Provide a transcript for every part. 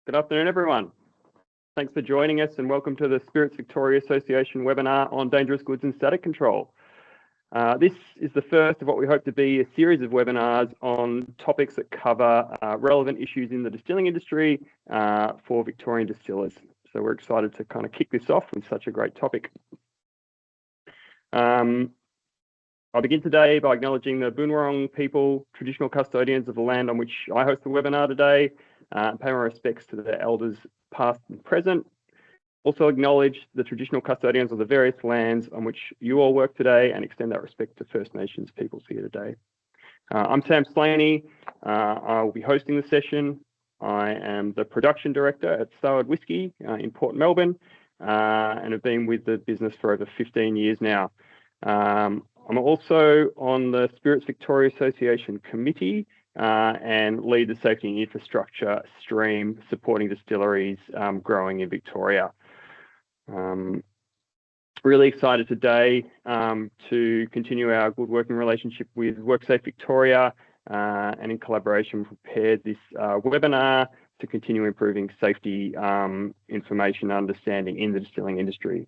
Good afternoon, everyone. Thanks for joining us and welcome to the Spirits Victoria Association webinar on dangerous goods and static control. This is the first of what we hope to be a series of webinars on topics that cover relevant issues in the distilling industry for Victorian distillers. So we're excited to kind of kick this off with such a great topic. I'll begin today by acknowledging the Boon Wurrung people, traditional custodians of the land on which I host the webinar today, and pay my respects to the elders past and present. Also acknowledge the traditional custodians of the various lands on which you all work today and extend that respect to First Nations peoples here today. I'm Sam Slaney. I'll be hosting the session. I am the production director at Starward Whisky in Port Melbourne and have been with the business for over 15 years now. I'm also on the Spirits Victoria Association committee and lead the safety and infrastructure stream supporting distilleries growing in Victoria. Really excited today to continue our good working relationship with WorkSafe Victoria and in collaboration prepared this webinar to continue improving safety information and understanding in the distilling industry.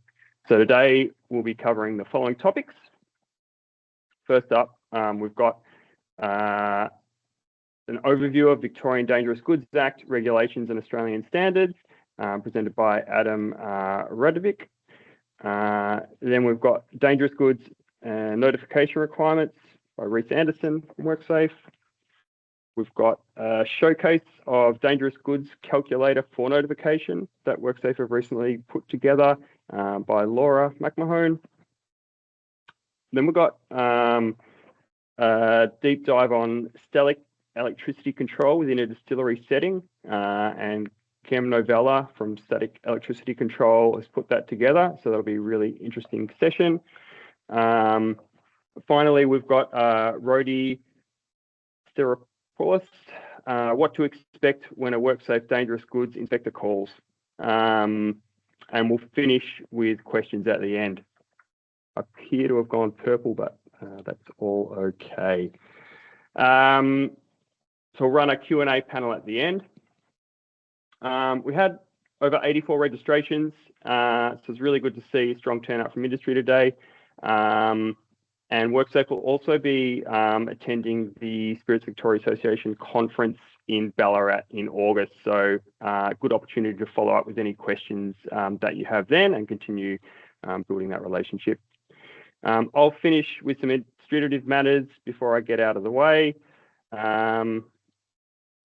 So today we'll be covering the following topics. First up, we've got an overview of Victorian Dangerous Goods Act regulations and Australian standards, presented by Adam Radovic. Then we've got dangerous goods and notification requirements by Reece Anderson from WorkSafe. We've got a showcase of dangerous goods calculator for notification that WorkSafe have recently put together by Laura McMahon. Then we've got a deep dive on static electricity control within a distillery setting, and Cam Novella from Static Electricity Control has put that together, so that'll be a really interesting session. Finally, we've got Rodi Steropoulos, what to expect when a WorkSafe dangerous goods inspector calls. And we'll finish with questions at the end. I appear to have gone purple, but that's all okay. So we'll run a Q&A panel at the end. We had over 84 registrations, so it's really good to see a strong turnout from industry today. And WorkSafe will also be attending the Spirits Victoria Association conference in Ballarat in August. So good opportunity to follow up with any questions that you have then and continue building that relationship. I'll finish with some administrative matters before I get out of the way.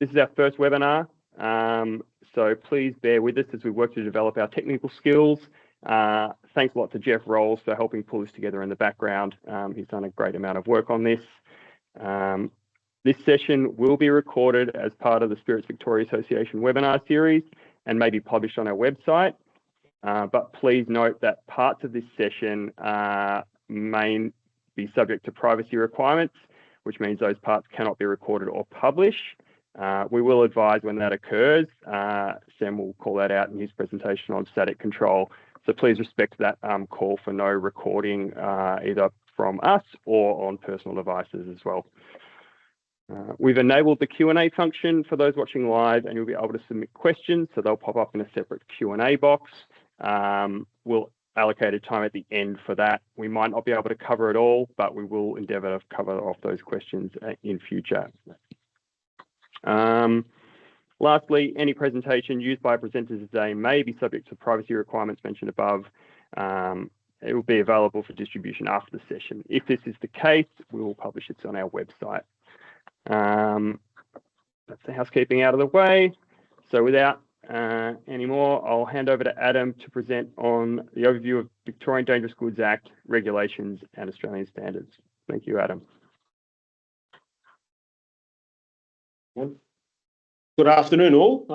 This is our first webinar, so please bear with us as we work to develop our technical skills. Thanks a lot to Jeff Rolls for helping pull this together in the background. He's done a great amount of work on this. This session will be recorded as part of the Spirits Victoria Association webinar series and may be published on our website. But please note that parts of this session may be subject to privacy requirements, which means those parts cannot be recorded or published. We will advise when that occurs. Sam will call that out in his presentation on static control. So please respect that call for no recording either from us or on personal devices as well. We've enabled the Q&A function for those watching live, and you'll be able to submit questions, so they'll pop up in a separate Q&A box. We'll allocate a time at the end for that. We might not be able to cover it all, but we will endeavour to cover off those questions in future. Lastly, any presentation used by presenters today may be subject to privacy requirements mentioned above. It will be available for distribution after the session. If this is the case, we will publish it on our website. That's the housekeeping out of the way. So without any more, I'll hand over to Adam to present on the overview of Victorian Dangerous Goods Act, regulations and Australian standards. Thank you, Adam. Good afternoon, all.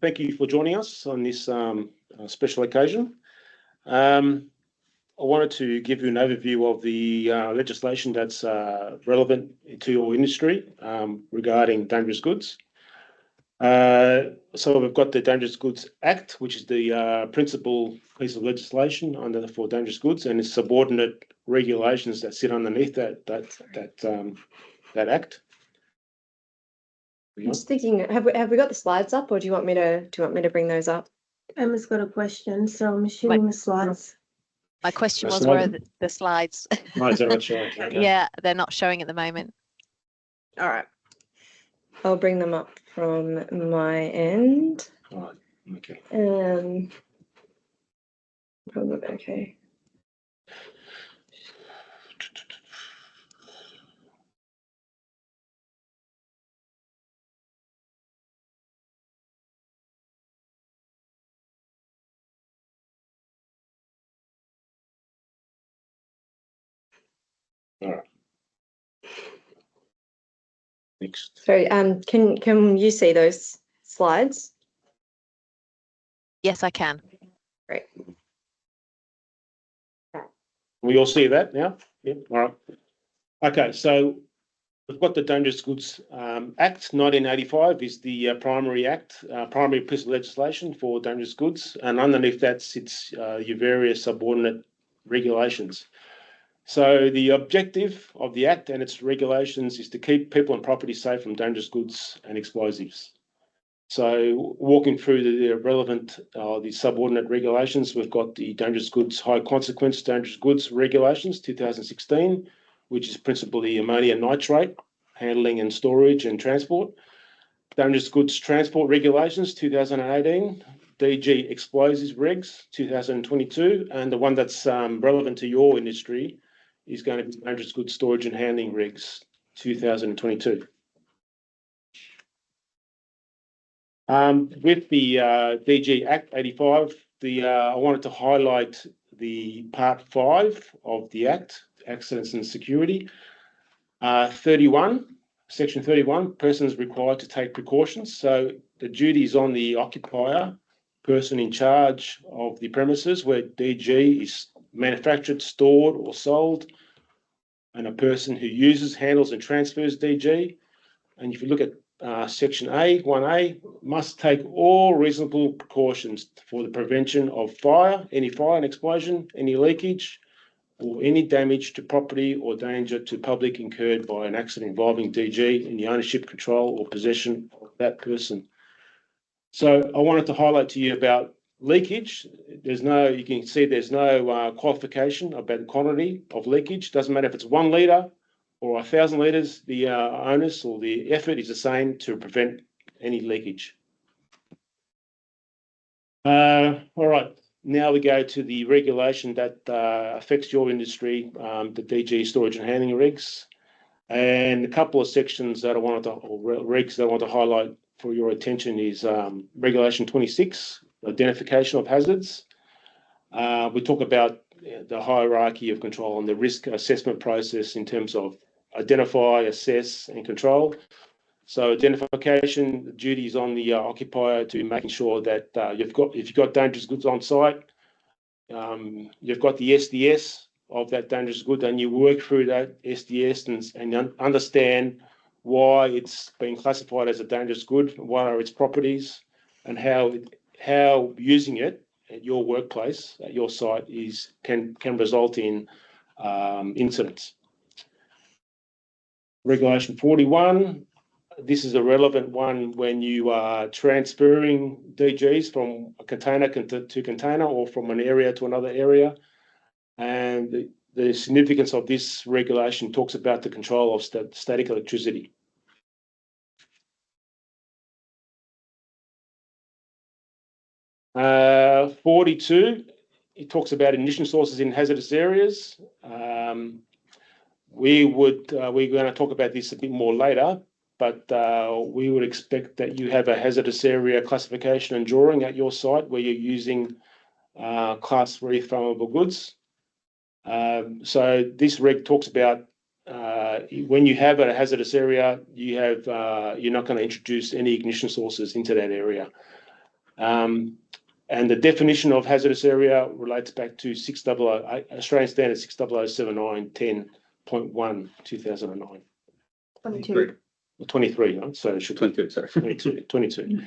Thank you for joining us on this special occasion. I wanted to give you an overview of the legislation that's relevant to your industry regarding dangerous goods. So we've got the Dangerous Goods Act, which is the principal piece of legislation for dangerous goods, and its subordinate regulations that sit underneath that act. Yeah. I'm just thinking, have we got the slides up, or do you want me to bring those up? Emma's got a question, so I'm assuming the slides. My question That's was, the where are one. the slides? No, is that not showing? Okay. Yeah, they're not showing at the moment. All right. I'll bring them up from my end. All right. Okay. Probably okay. All right. Next. Sorry. Can you see those slides? Yes, I can. Great. We all see that now? Yeah. All right. Okay. So we've got the Dangerous Goods Act 1985 is the primary act, primary piece of legislation for dangerous goods, and underneath that sits your various subordinate regulations. So the objective of the Act and its regulations is to keep people and property safe from dangerous goods and explosives. So walking through the relevant, the subordinate regulations, we've got the Dangerous Goods High Consequence Dangerous Goods Regulations 2016, which is principally ammonium nitrate, handling and storage and transport. Dangerous Goods Transport Regulations 2018, DG Explosives Regs 2022, and the one that's relevant to your industry is going to be Dangerous Goods Storage and Handling Regs 2022. With the DG Act 85, I wanted to highlight the Part 5 of the Act, Accidents and Security. 31, Section 31, persons required to take precautions. So the duty is on the occupier, person in charge of the premises where DG is manufactured, stored or sold, and a person who uses, handles and transfers DG. And if you look at Section A, 1A, must take all reasonable precautions for the prevention of fire, any fire and explosion, any leakage, or any damage to property or danger to public incurred by an accident involving DG in the ownership, control, or possession of that person. So I wanted to highlight to you about leakage. You can see there's no qualification about the quantity of leakage. Doesn't matter if it's 1 litre or 1,000 litres, the onus or the effort is the same to prevent any leakage. All right, now we go to the regulation that affects your industry, the DG Storage and Handling Regs, and a couple of sections that I wanted to, or regs that I want to highlight for your attention is Regulation 26, Identification of Hazards. We talk about the hierarchy of control and the risk assessment process in terms of identify, assess, and control. So identification, the duty is on the occupier to making sure that if you've got dangerous goods on site, you've got the SDS of that dangerous good, and you work through that SDS and understand why it's been classified as a dangerous good, what are its properties, and how using it at your workplace, at your site, can result in incidents. Regulation 41. This is a relevant one when you are transferring DGs from a container to container or from an area to another area. And the significance of this regulation talks about the control of static electricity. Uh, 42, it talks about ignition sources in hazardous areas. We're going to talk about this a bit more later, but we would expect that you have a hazardous area classification and drawing at your site where you're using Class 3 flammable goods. So this reg talks about when you have a hazardous area, you're not going to introduce any ignition sources into that area. And the definition of hazardous area relates back to Australian Standard 60079 10.1 2009. 22. 23, huh? So it should 22, sorry. 22.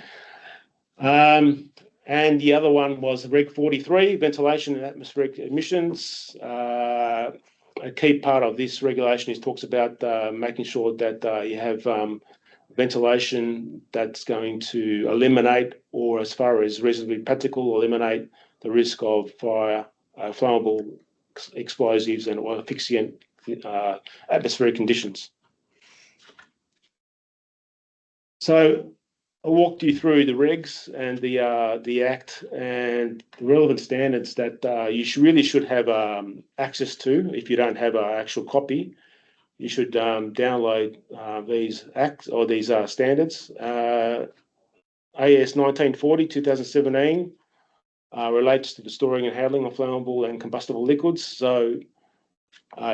And the other one was Reg 43, ventilation and atmospheric emissions. A key part of this regulation talks about making sure that you have ventilation that's going to eliminate, or as far as reasonably practical, eliminate the risk of fire, flammable explosives and or asphyxiant atmospheric conditions. So I walked you through the regs and the Act and the relevant standards that you really should have access to. If you don't have an actual copy, you should download these acts or these standards. AS 1940 2017 relates to the storing and handling of flammable and combustible liquids. So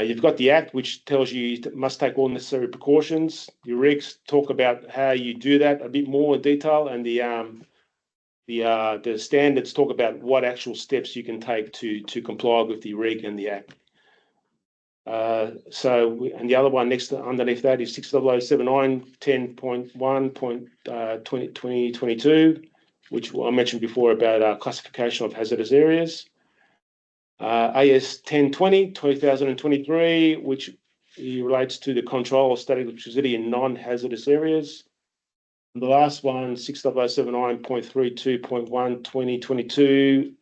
you've got the Act, which tells you must take all necessary precautions. The regs talk about how you do that a bit more in detail, and the standards talk about what actual steps you can take to comply with the reg and the Act. And the other one underneath that is 60079 10.1.2022, which I mentioned before about classification of hazardous areas. AS 1020 2023, which relates to the control of static electricity in non-hazardous areas. And the last one, 60079.32.1 2022,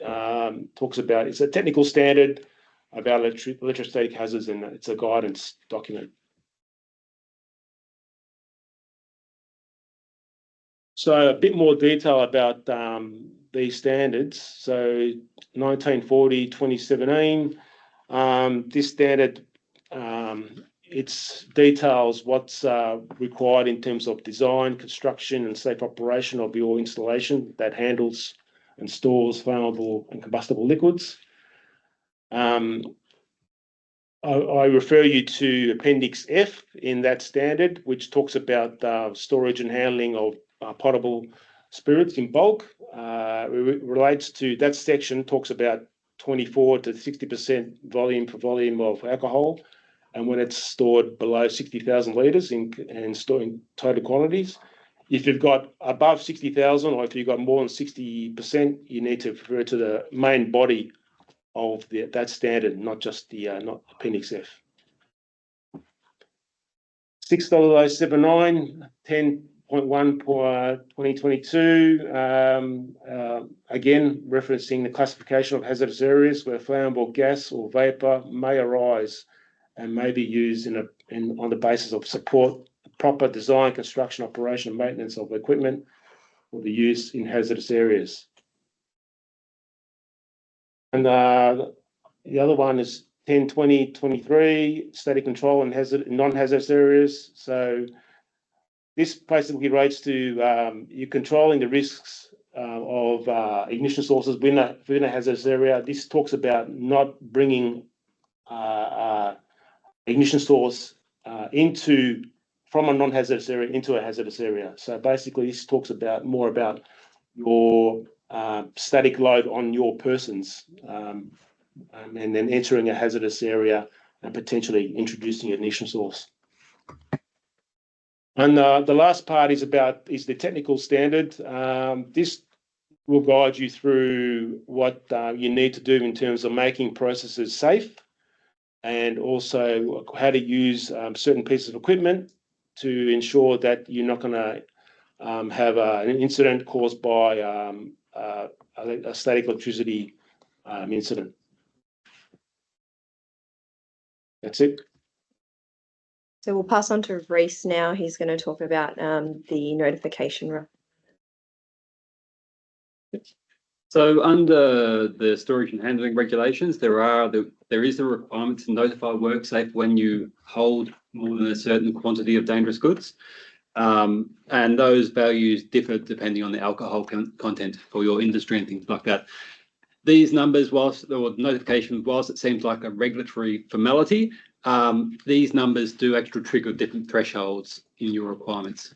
talks about, it's a technical standard about electrostatic hazards, and it's a guidance document. So a bit more detail about these standards. So 1940-2017, this standard, it details what's required in terms of design, construction and safe operation of your installation that handles and stores flammable and combustible liquids. I refer you to Appendix F in that standard, which talks about storage and handling of potable spirits in bulk. It relates to that section, talks about 24 to 60% volume per volume of alcohol, and when it's stored below 60,000 litres and storing total quantities. If you've got above 60,000 or if you've got more than 60%, you need to refer to the main body of that standard, not just the not Appendix F. 60079 10.1 for 2022, again referencing the classification of hazardous areas where flammable gas or vapour may arise and may be used on the basis of support proper design, construction, operation and maintenance of equipment for the use in hazardous areas. And the other one is 10.20.23, static control in non-hazardous areas. So this basically relates to you controlling the risks of ignition sources within a hazardous area. This talks about not bringing ignition source from a non-hazardous area into a hazardous area. So basically, this talks more about your static load on your persons, and then entering a hazardous area and potentially introducing an ignition source. And the last part is the technical standard. This will guide you through what you need to do in terms of making processes safe, and also how to use certain pieces of equipment to ensure that you're not going to have an incident caused by a static electricity incident. That's it. So we'll pass on to Reese now. He's going to talk about the notification. So under the storage and handling regulations, there is a requirement to notify WorkSafe when you hold more than a certain quantity of dangerous goods. And those values differ depending on the alcohol content for your industry and things like that. These numbers, whilst it seems like a regulatory formality, these numbers do actually trigger different thresholds in your requirements.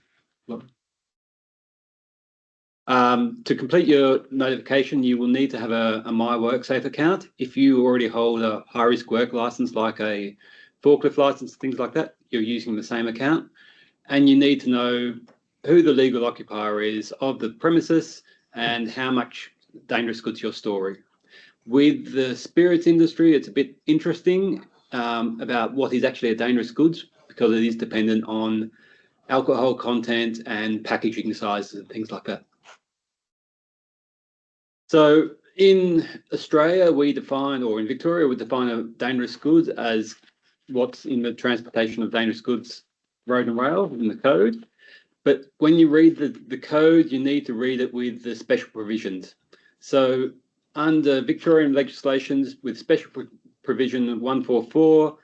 To complete your notification, you will need to have a My WorkSafe account. If you already hold a high-risk work license, like a forklift license, things like that, you're using the same account. And you need to know who the legal occupier is of the premises and how much dangerous goods you're storing. With the spirits industry, it's a bit interesting about what is actually a dangerous goods, because it is dependent on alcohol content and packaging sizes and things like that. So in Australia, we define, or in Victoria, we define a dangerous goods as what's in the transportation of dangerous goods, road and rail in the code. But when you read the code, you need to read it with the special provisions. So under Victorian legislations with special provision 144,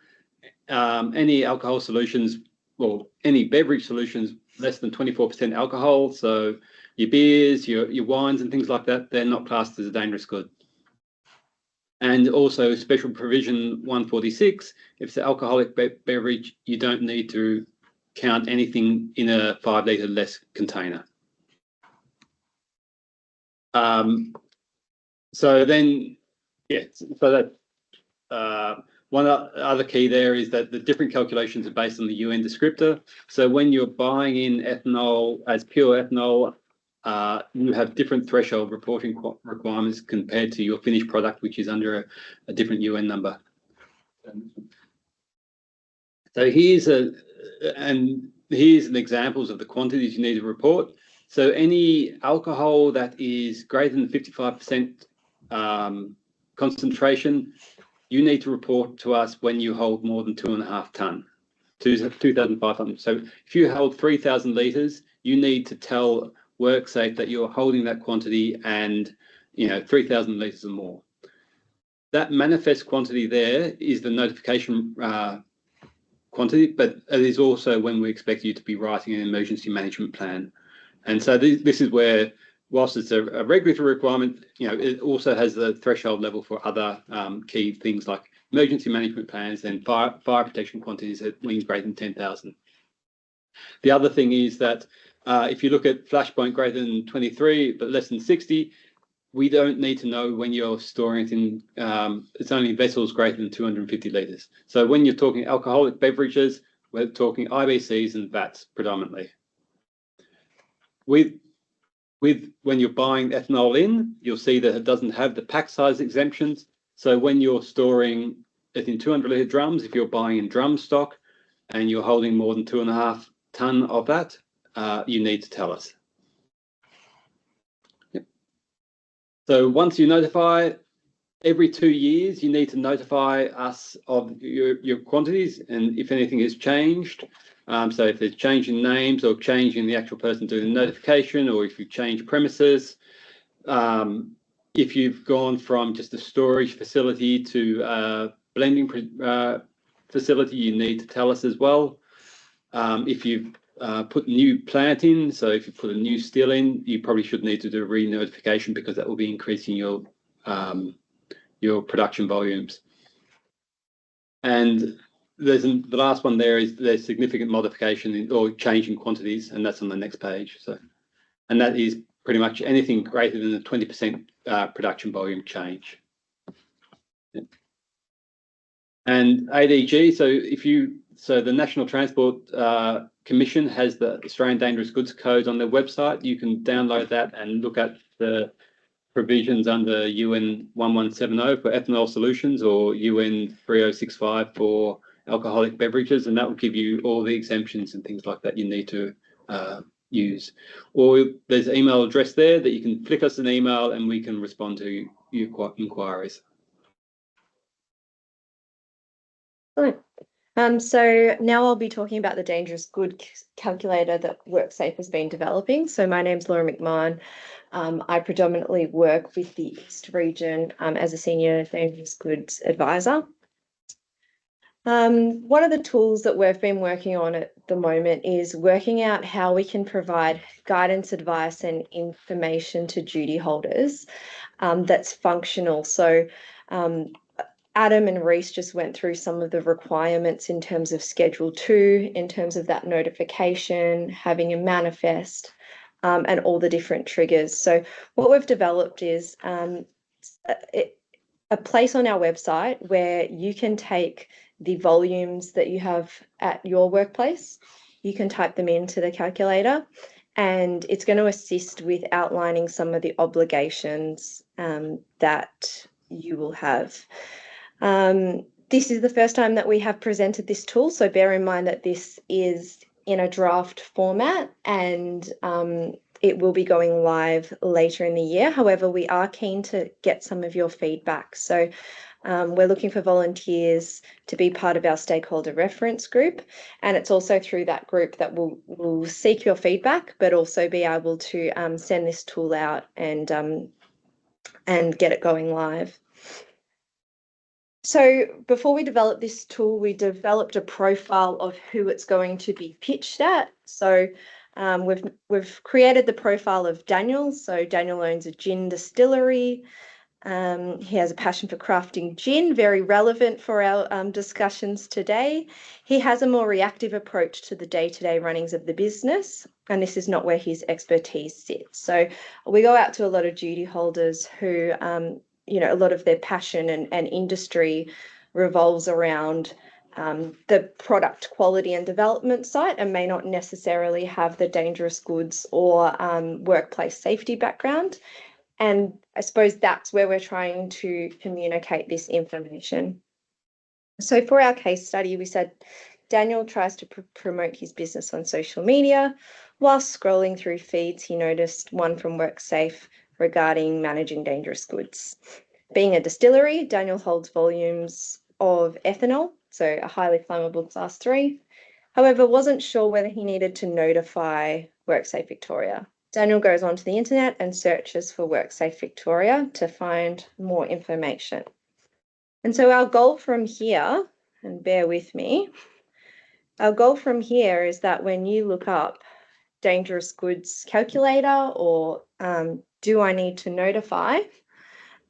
any alcohol solutions, or any beverage solutions less than 24% alcohol, so your beers, your wines and things like that, they're not classed as a dangerous good. And also special provision 146, if it's an alcoholic beverage, you don't need to count anything in a 5 litre less container. So then, yeah, so that one other key there is that the different calculations are based on the UN descriptor. So when you're buying in ethanol as pure ethanol, you have different threshold reporting requirements compared to your finished product, which is under a different UN number. So here's an examples of the quantities you need to report. So any alcohol that is greater than 55% concentration, you need to report to us when you hold more than 2.5 tonne, 2,500. So if you hold 3,000 litres, you need to tell WorkSafe that you're holding that quantity and 3,000 litres or more. That manifest quantity there is the notification quantity, but it is also when we expect you to be writing an emergency management plan. And so this is where, whilst it's a regulatory requirement, it also has the threshold level for other key things like emergency management plans and fire protection quantities at wings greater than 10,000. The other thing is that if you look at flashpoint greater than 23 but less than 60, we don't need to know when you're storing it in, it's only vessels greater than 250 litres. So when you're talking alcoholic beverages, we're talking IBCs and VATs predominantly. When you're buying ethanol in, you'll see that it doesn't have the pack size exemptions. So when you're storing it in 200 litre drums, if you're buying in drum stock and you're holding more than 2.5 tonne of that, you need to tell us. Yep. So once you notify, every 2 years, you need to notify us of your quantities and if anything has changed. So if there's change in names or change in the actual person doing the notification, or if you change premises, if you've gone from just a storage facility to a blending facility, you need to tell us as well. If you've put new plant in, so if you put a new still in, you probably should need to do a re-notification because that will be increasing your production volumes. And the last one there is there's significant modification or change in quantities, and that's on the next page. So, and that is pretty much anything greater than the 20% production volume change. Yeah. And ADG, so the National Transport Commission has the Australian Dangerous Goods Code on their website. You can download that and look at the provisions under UN 1170 for ethanol solutions or UN 3065 for alcoholic beverages, and that will give you all the exemptions and things like that you need to use. Or there's an email address there that you can flick us an email and we can respond to your inquiries. So now I'll be talking about the dangerous good calculator that WorkSafe has been developing. So my name's Laura McMahon. I predominantly work with the East region as a senior dangerous goods advisor. One of the tools that we've been working on at the moment is working out how we can provide guidance, advice and information to duty holders that's functional. So Adam and Reese just went through some of the requirements in terms of Schedule 2, in terms of that notification, having a manifest, and all the different triggers. So what we've developed is a place on our website where you can take the volumes that you have at your workplace, you can type them into the calculator, and it's going to assist with outlining some of the obligations that you will have. This is the first time that we have presented this tool, so bear in mind that this is in a draft format, and it will be going live later in the year. However, we are keen to get some of your feedback. So we're looking for volunteers to be part of our stakeholder reference group. And it's also through that group that we'll seek your feedback, but also be able to send this tool out and get it going live. So before we developed this tool, we developed a profile of who it's going to be pitched at. So we've created the profile of Daniel. So Daniel owns a gin distillery. He has a passion for crafting gin, very relevant for our discussions today. He has a more reactive approach to the day-to-day runnings of the business, and this is not where his expertise sits. So we go out to a lot of duty holders who, a lot of their passion and industry revolves around the product quality and development site, and may not necessarily have the dangerous goods or workplace safety background. And I suppose that's where we're trying to communicate this information. So for our case study, we said Daniel tries to promote his business on social media. Whilst scrolling through feeds, he noticed one from WorkSafe regarding managing dangerous goods. Being a distillery, Daniel holds volumes of ethanol, so a highly flammable class 3. However, wasn't sure whether he needed to notify WorkSafe Victoria. Daniel goes onto the internet and searches for WorkSafe Victoria to find more information. And so our goal from here, and bear with me, our goal from here is that when you look up dangerous goods calculator or do I need to notify,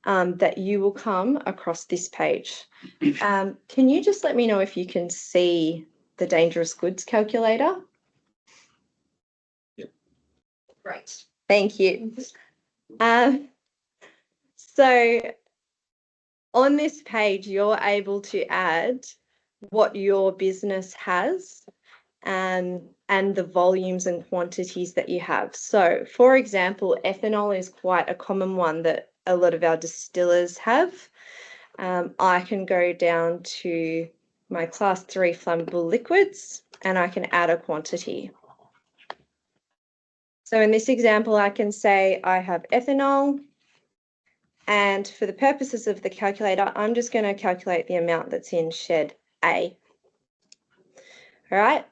that you will come across this page. Can you just let me know if you can see the dangerous goods calculator? Yep. Great. Thank you. So on this page, you're able to add what your business has and the volumes and quantities that you have. So, for example, ethanol is quite a common one that a lot of our distillers have. I can go down to my class 3 flammable liquids and I can add a quantity. So in this example, I can say I have ethanol, and for the purposes of the calculator, I'm just going to calculate the amount that's in shed A. All right,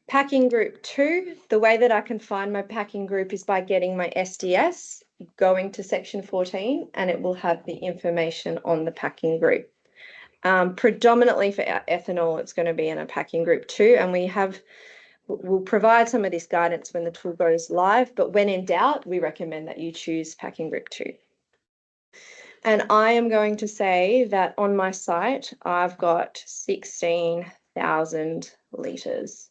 packing group 2, the way that I can find my packing group is by getting my SDS, going to section 14, and it will have the information on the packing group. Predominantly for our ethanol, it's going to be in a packing group 2, and we'll provide some of this guidance when the tool goes live, but when in doubt, we recommend that you choose packing group 2. And I am going to say that on my site, I've got 16,000 litres.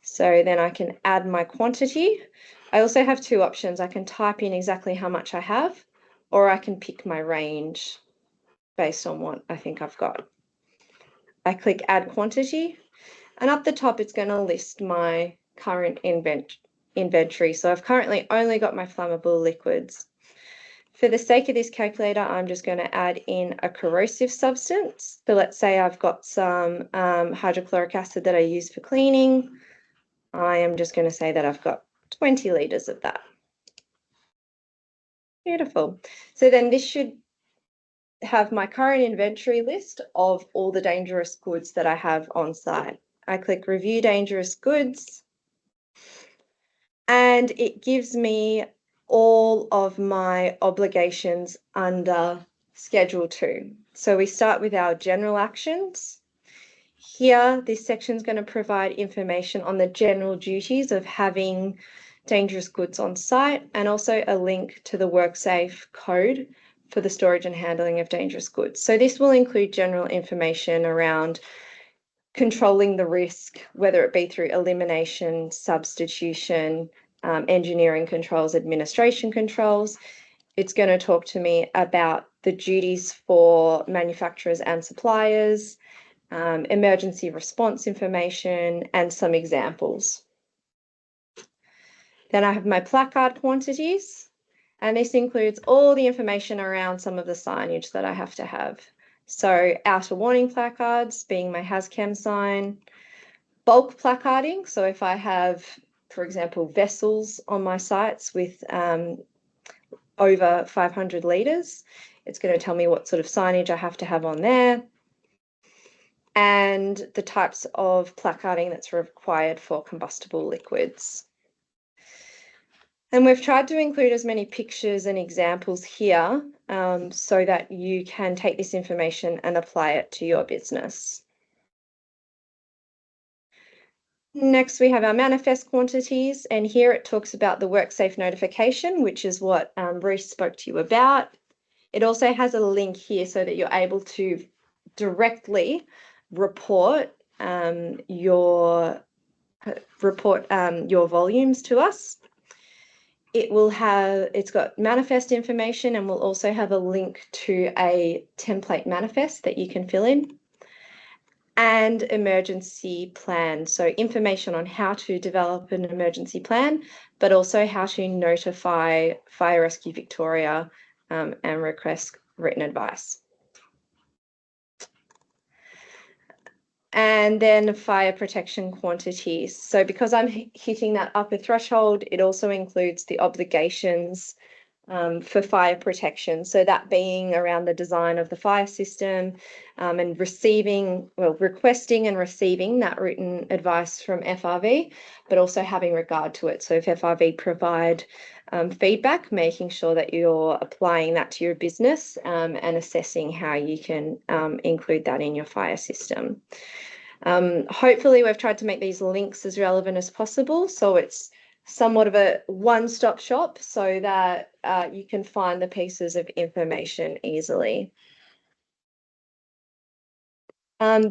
So then I can add my quantity. I also have 2 options. I can type in exactly how much I have, or I can pick my range based on what I think I've got. I click add quantity, and up the top, it's going to list my current inventory. So I've currently only got my flammable liquids. For the sake of this calculator, I'm just going to add in a corrosive substance. So let's say I've got some hydrochloric acid that I use for cleaning. I am just going to say that I've got 20 litres of that. Beautiful. So then this should have my current inventory list of all the dangerous goods that I have on site. I click review dangerous goods, and it gives me all of my obligations under Schedule 2. So we start with our general actions. Here, this section is going to provide information on the general duties of having dangerous goods on site, and also a link to the WorkSafe code for the storage and handling of dangerous goods. So this will include general information around controlling the risk, whether it be through elimination, substitution, engineering controls, administration controls. It's going to talk to me about the duties for manufacturers and suppliers, emergency response information, and some examples. Then I have my placard quantities, and this includes all the information around some of the signage that I have to have. So outer warning placards being my HAZCAM sign, bulk placarding. So if I have, for example, vessels on my sites with over 500 litres, it's going to tell me what sort of signage I have to have on there, and the types of placarding that's required for combustible liquids. And we've tried to include as many pictures and examples here so that you can take this information and apply it to your business. Next, we have our manifest quantities, and here it talks about the WorkSafe notification, which is what Bruce spoke to you about. It also has a link here so that you're able to directly report your volumes to us. It's got manifest information, and we'll also have a link to a template manifest that you can fill in, and emergency plan. So information on how to develop an emergency plan, but also how to notify Fire Rescue Victoria and request written advice. And then fire protection quantities. So because I'm hitting that upper threshold, it also includes the obligations for fire protection. So that being around the design of the fire system and requesting and receiving that written advice from FRV, but also having regard to it. So if FRV provide feedback, making sure that you're applying that to your business and assessing how you can include that in your fire system. Hopefully we've tried to make these links as relevant as possible, so it's somewhat of a one-stop shop so that you can find the pieces of information easily. The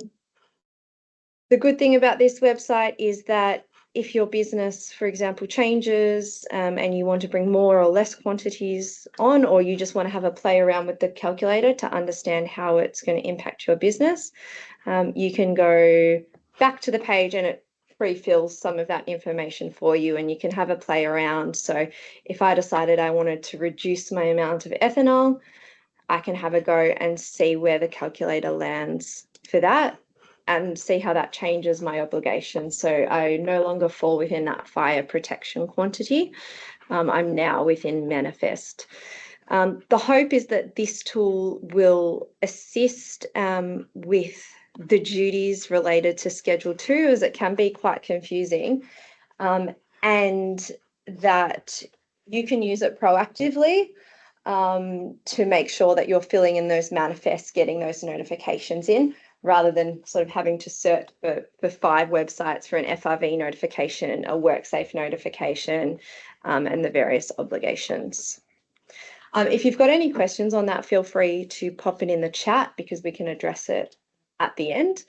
good thing about this website is that if your business, for example, changes and you want to bring more or less quantities on, or you just want to have a play around with the calculator to understand how it's going to impact your business, you can go back to the page and it pre-fills some of that information for you, and you can have a play around. So if I decided I wanted to reduce my amount of ethanol, I can have a go and see where the calculator lands for that and see how that changes my obligation. So I no longer fall within that fire protection quantity. I'm now within manifest. The hope is that this tool will assist with the duties related to Schedule 2, as it can be quite confusing, and that you can use it proactively to make sure that you're filling in those manifests, getting those notifications in, rather than sort of having to search for 5 websites for an FRV notification, a WorkSafe notification, and the various obligations. If you've got any questions on that, feel free to pop it in the chat because we can address it at the end.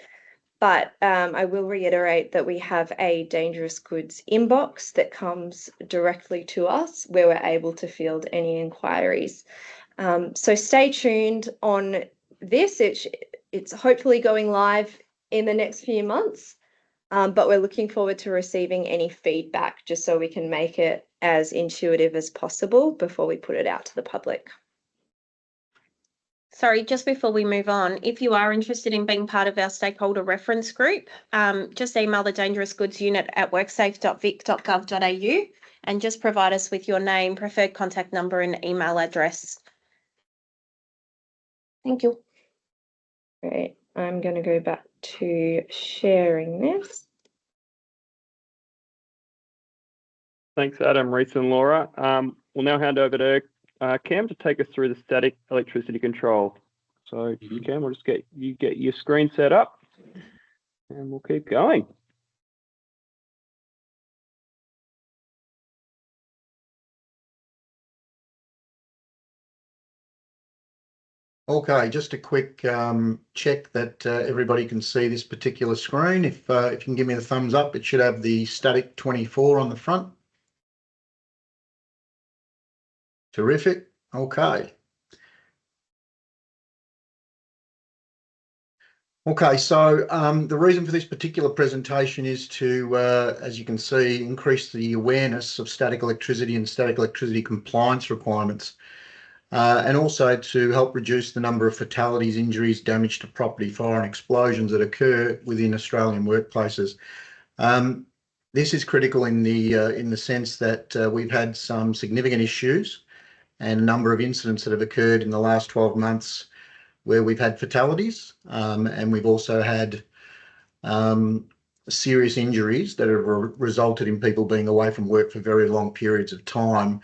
But I will reiterate that we have a dangerous goods inbox that comes directly to us where we're able to field any inquiries. So stay tuned on this. It's hopefully going live in the next few months, but we're looking forward to receiving any feedback just so we can make it as intuitive as possible before we put it out to the public. Sorry, just before we move on, if you are interested in being part of our stakeholder reference group, just email the Dangerous Goods Unit at worksafe.vic.gov.au and just provide us with your name, preferred contact number and email address. Thank you. Great. I'm going to go back to sharing this. Thanks, Adam, Reese and Laura. We'll now hand over to Cam to take us through the static electricity control. So Cam, we'll just get your screen set up and we'll keep going. Okay, just a quick check that everybody can see this particular screen. If you can give me the thumbs up, it should have the static 24 on the front. Terrific. Okay. Okay, so the reason for this particular presentation is to, as you can see, increase the awareness of static electricity and static electricity compliance requirements, and also to help reduce the number of fatalities, injuries, damage to property, fire and explosions that occur within Australian workplaces. This is critical in the sense that we've had some significant issues and a number of incidents that have occurred in the last 12 months where we've had fatalities, and we've also had serious injuries that have resulted in people being away from work for very long periods of time.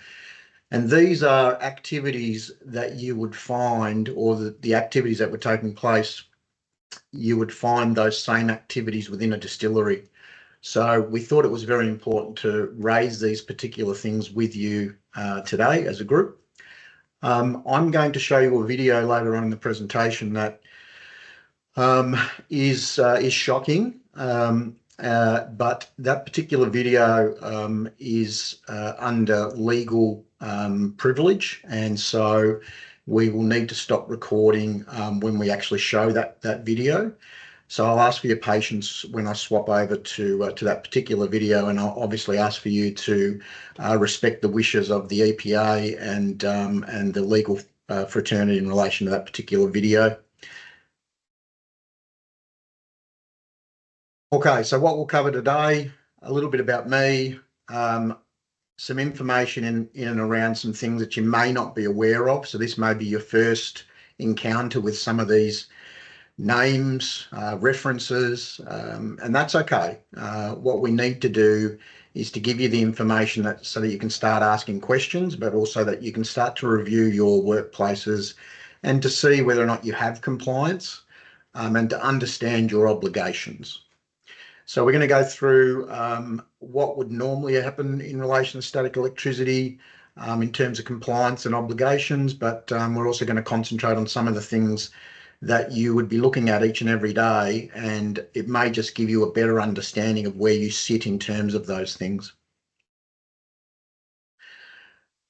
And these are activities that you would find, or the activities that were taking place, you would find those same activities within a distillery. So we thought it was very important to raise these particular things with you today as a group. I'm going to show you a video later on in the presentation that is shocking, but that particular video is under legal privilege, and so we will need to stop recording when we actually show that video. So I'll ask for your patience when I swap over to that particular video, and I'll obviously ask for you to respect the wishes of the EPA and the legal fraternity in relation to that particular video. Okay, so what we'll cover today, a little bit about me, some information in and around some things that you may not be aware of. So this may be your first encounter with some of these names, references, and that's okay. What we need to do is to give you the information so that you can start asking questions, but also that you can start to review your workplaces and to see whether or not you have compliance, and to understand your obligations. So we're going to go through what would normally happen in relation to static electricity in terms of compliance and obligations, but we're also going to concentrate on some of the things that you would be looking at each and every day, and it may just give you a better understanding of where you sit in terms of those things.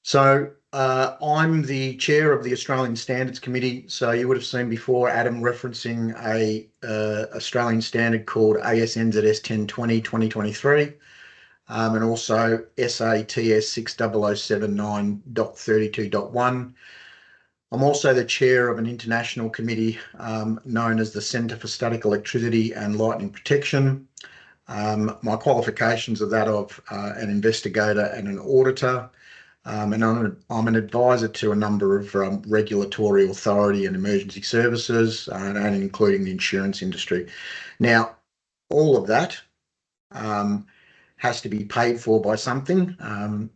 So I'm the chair of the Australian Standards Committee. So you would have seen before Adam referencing a Australian standard called ASNZS 1020/2023, and also SATS 60079.32.1. I'm also the chair of an international committee known as the Centre for Static Electricity and Lightning Protection. My qualifications are that of an investigator and an auditor, and I'm an advisor to a number of regulatory authority and emergency services, and including the insurance industry. Now, all of that has to be paid for by something,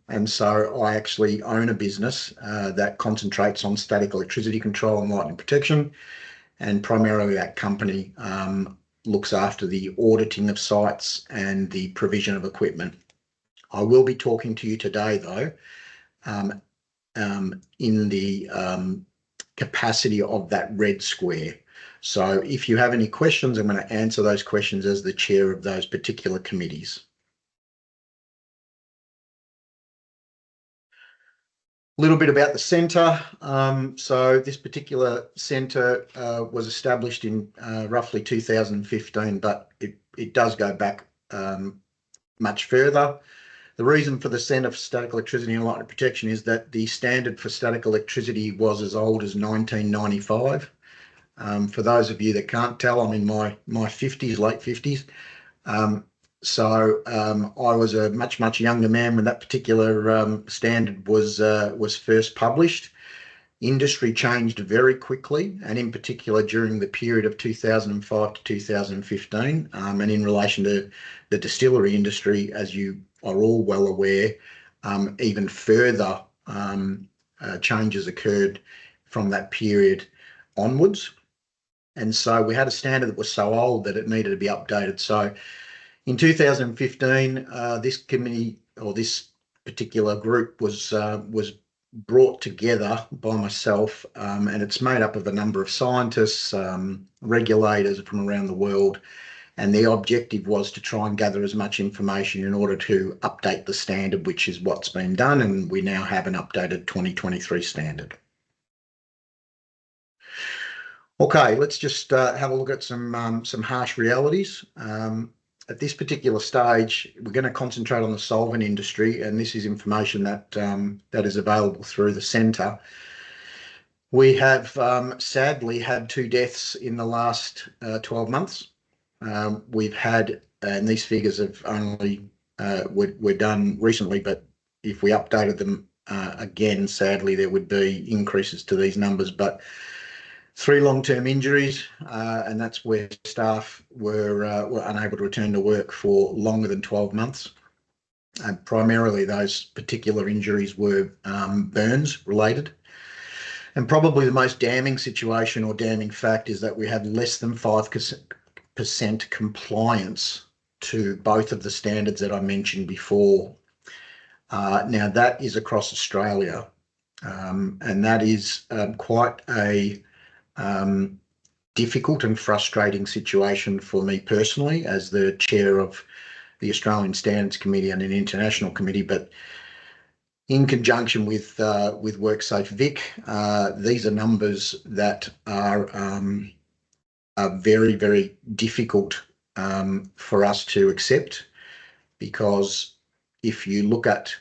and so I actually own a business that concentrates on static electricity control and lightning protection, and primarily that company looks after the auditing of sites and the provision of equipment. I will be talking to you today though in the capacity of that red square. So if you have any questions, I'm going to answer those questions as the chair of those particular committees. A little bit about the centre. So this particular centre was established in roughly 2015, but it does go back much further. The reason for the Centre for Static Electricity and Lightning Protection is that the standard for static electricity was as old as 1995. For those of you that can't tell, I'm in my 50s, late 50s. So I was a much younger man when that particular standard was first published. Industry changed very quickly, and in particular during the period of 2005 to 2015, and in relation to the distillery industry, as you are all well aware, even further changes occurred from that period onwards. And so we had a standard that was so old that it needed to be updated. So in 2015, this committee, or this particular group, was brought together by myself, and it's made up of a number of scientists, regulators from around the world, and the objective was to try and gather as much information in order to update the standard, which is what's been done, and we now have an updated 2023 standard. Okay, let's just have a look at some harsh realities. At this particular stage, we're going to concentrate on the solvent industry, and this is information that that is available through the centre. We have sadly had 2 deaths in the last 12 months. We've had and these figures have only were done recently, but if we updated them again, sadly, there would be increases to these numbers. But 3 long-term injuries, and that's where staff were unable to return to work for longer than 12 months. And primarily those particular injuries were burns related. And probably the most damning situation or damning fact is that we have less than 5% compliance to both of the standards that I mentioned before. Now that is across Australia, and that is quite a difficult and frustrating situation for me personally as the chair of the Australian Standards Committee and an international committee, but in conjunction with WorkSafe Vic, these are numbers that are very, very difficult for us to accept, because if you look at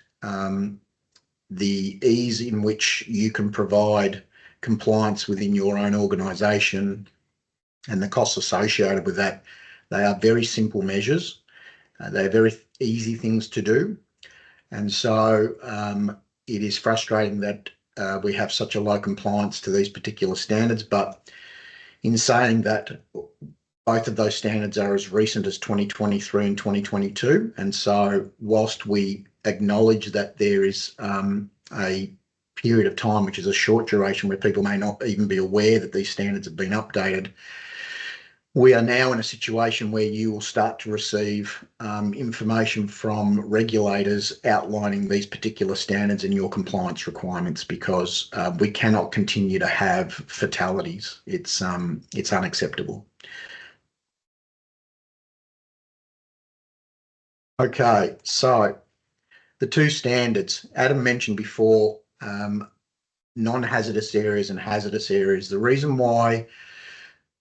the ease in which you can provide compliance within your own organisation and the costs associated with that, they are very simple measures. They're very easy things to do. And so it is frustrating that we have such a low compliance to these particular standards. But in saying that, both of those standards are as recent as 2023 and 2022. And so whilst we acknowledge that there is a period of time, which is a short duration, where people may not even be aware that these standards have been updated, we are now in a situation where you will start to receive information from regulators outlining these particular standards and your compliance requirements, because we cannot continue to have fatalities. It's unacceptable. Okay, so the 2 standards Adam mentioned before, non-hazardous areas and hazardous areas. The reason why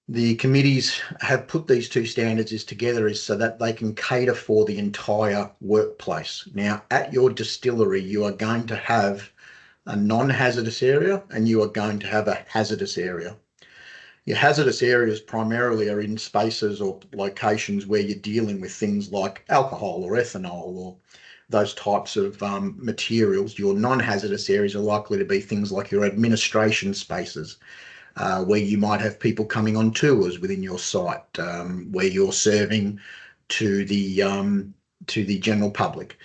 the committees have put these 2 standards together is so that they can cater for the entire workplace. Now, at your distillery, you are going to have a non-hazardous area and you are going to have a hazardous area. Your hazardous areas primarily are in spaces or locations where you're dealing with things like alcohol or ethanol or those types of materials. Your non-hazardous areas are likely to be things like your administration spaces, where you might have people coming on tours within your site, where you're serving to the general public.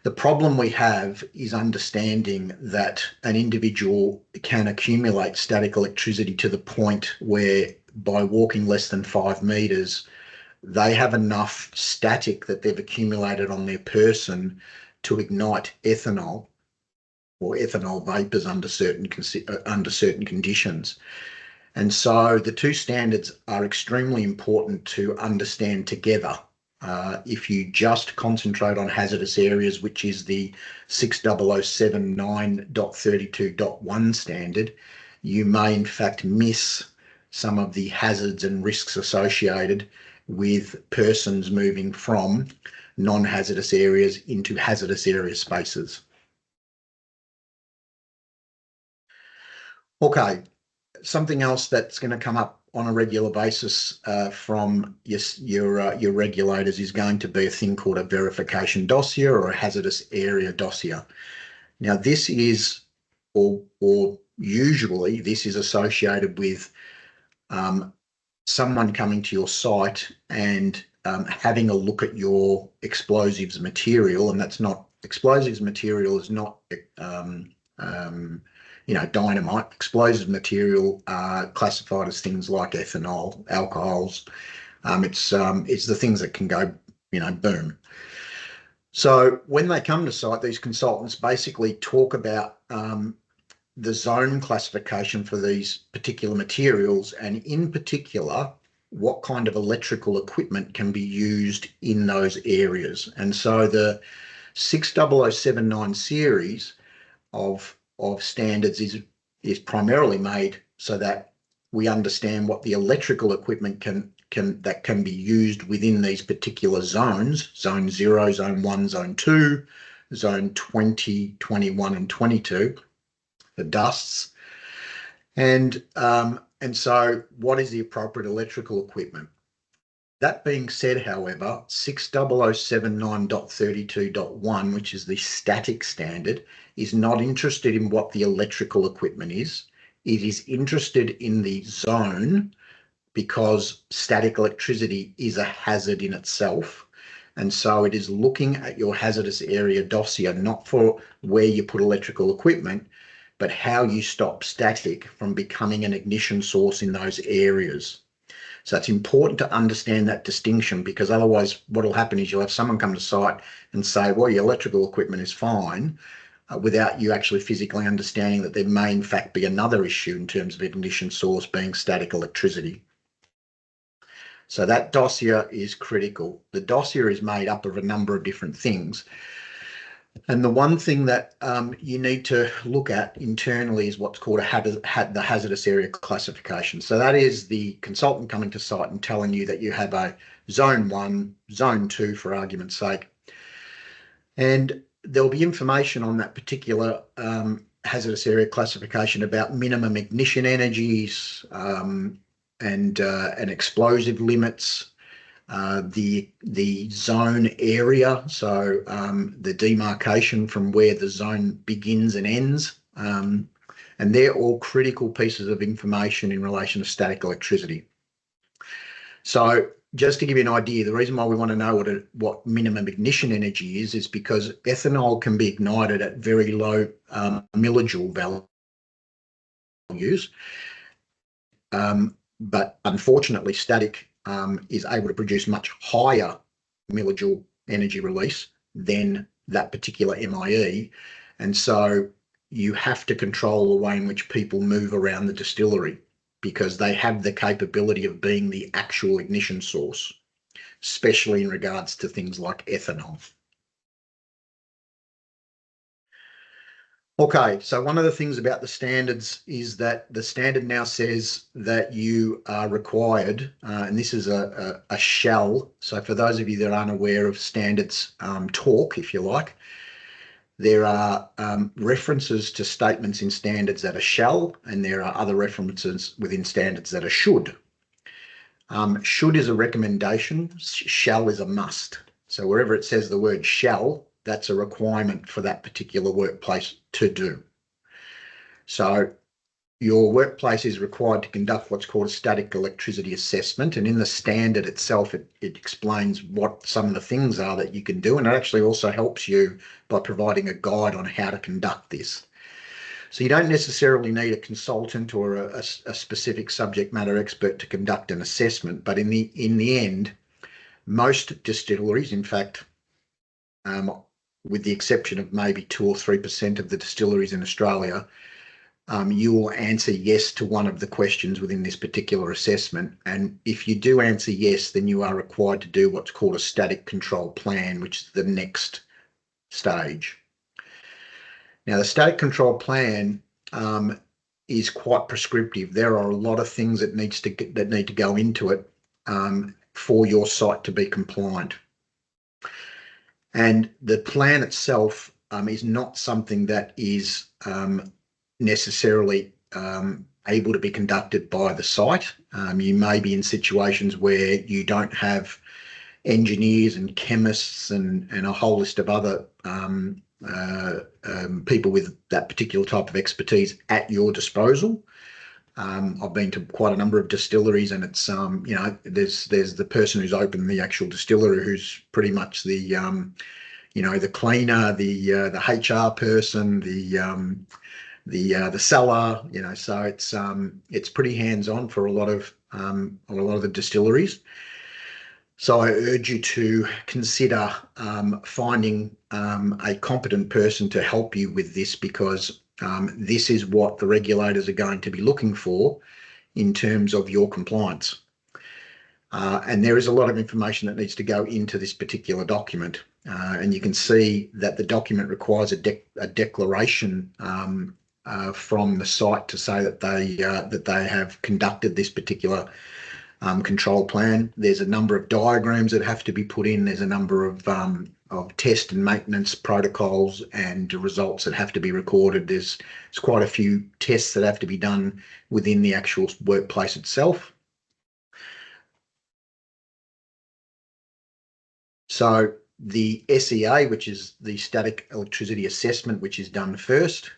The problem we have is understanding that an individual can accumulate static electricity to the point where, by walking less than 5 metres, they have enough static that they've accumulated on their person to ignite ethanol or ethanol vapours under certain conditions. And so the 2 standards are extremely important to understand together. If you just concentrate on hazardous areas, which is the 60079.32.1 standard, you may in fact miss some of the hazards and risks associated with persons moving from non-hazardous areas into hazardous area spaces. Okay, something else that's going to come up on a regular basis from your regulators is going to be a thing called a verification dossier or a hazardous area dossier. Now, this is, or usually this is associated with someone coming to your site and having a look at your explosives material, and that's not, explosives material is not dynamite. Explosive material are classified as things like ethanol, alcohols. It's the things that can go, boom. So when they come to site, these consultants basically talk about the zone classification for these particular materials, and in particular, what kind of electrical equipment can be used in those areas. And so the 60079 series of standards is primarily made so that we understand what the electrical equipment that can be used within these particular zones: zone 0, zone 1, zone 2, zone 20, 21 and 22, the dusts. And so what is the appropriate electrical equipment? That being said, however, 60079.32.1, which is the static standard, is not interested in what the electrical equipment is. It is interested in the zone because static electricity is a hazard in itself. And so it is looking at your hazardous area dossier, not for where you put electrical equipment, but how you stop static from becoming an ignition source in those areas. So it's important to understand that distinction, because otherwise what will happen is you'll have someone come to site and say, well, your electrical equipment is fine, without you actually physically understanding that there may in fact be another issue in terms of ignition source being static electricity. So that dossier is critical. The dossier is made up of a number of different things. And the one thing that you need to look at internally is what's called the hazardous area classification. So that is the consultant coming to site and telling you that you have a zone 1, zone 2 for argument's sake. And there'll be information on that particular hazardous area classification about minimum ignition energies, and explosive limits, the zone area, so the demarcation from where the zone begins and ends, and they're all critical pieces of information in relation to static electricity. So just to give you an idea, the reason why we want to know what minimum ignition energy is because ethanol can be ignited at very low millijoule values. But unfortunately, static is able to produce much higher millijoule energy release than that particular MIE. And so you have to control the way in which people move around the distillery, because they have the capability of being the actual ignition source, especially in regards to things like ethanol. Okay, so one of the things about the standards is that the standard now says that you are required, and this is a shall. So for those of you that aren't aware of standards talk, if you like, there are references to statements in standards that are shall, and there are other references within standards that are should. Should is a recommendation, shall is a must. So wherever it says the word shall, that's a requirement for that particular workplace to do. So your workplace is required to conduct what's called a static electricity assessment, and in the standard itself, it explains what some of the things are that you can do, and it actually also helps you by providing a guide on how to conduct this. So you don't necessarily need a consultant or a specific subject matter expert to conduct an assessment, but in the end, most distilleries, in fact, with the exception of maybe 2 or 3% of the distilleries in Australia, you will answer yes to one of the questions within this particular assessment. And if you do answer yes, then you are required to do what's called a static control plan, which is the next stage. Now, the static control plan is quite prescriptive. There are a lot of things that need to go into it for your site to be compliant. And the plan itself is not something that is necessarily able to be conducted by the site. You may be in situations where you don't have engineers and chemists and a whole list of other people with that particular type of expertise at your disposal. I've been to quite a number of distilleries, and it's there's the person who's opened the actual distillery who's pretty much the the cleaner, the HR person, the seller, so it's pretty hands-on for a lot of the distilleries. So I urge you to consider finding a competent person to help you with this, because this is what the regulators are going to be looking for in terms of your compliance. And there is a lot of information that needs to go into this particular document. And you can see that the document requires a declaration from the site to say that they have conducted this particular control plan. There's a number of diagrams that have to be put in. There's a number of test and maintenance protocols and results that have to be recorded. There's quite a few tests that have to be done within the actual workplace itself. So the SEA, which is the static electricity assessment, which is done first,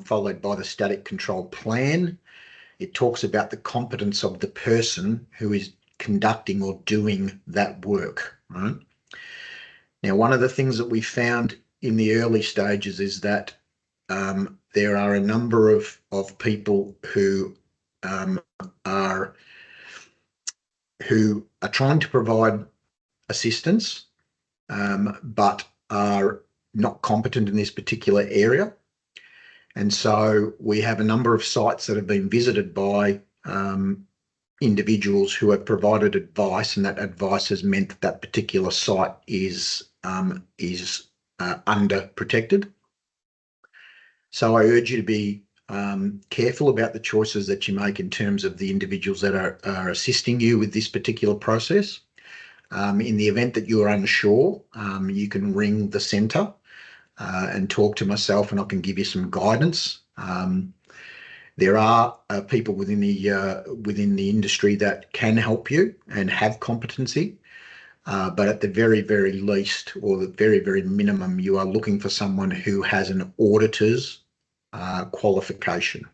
followed by the static control plan. It talks about the competence of the person who is conducting or doing that work, right? Now, one of the things that we found in the early stages is that there are a number of people who are trying to provide assistance, but are not competent in this particular area. And so we have a number of sites that have been visited by individuals who have provided advice, and that advice has meant that that particular site is under protected. So I urge you to be careful about the choices that you make in terms of the individuals that are assisting you with this particular process. In the event that you are unsure, you can ring the centre and talk to myself, and I can give you some guidance. There are people within the industry that can help you and have competency, but at the very, very least, or the very, very minimum, you are looking for someone who has an auditor's qualification.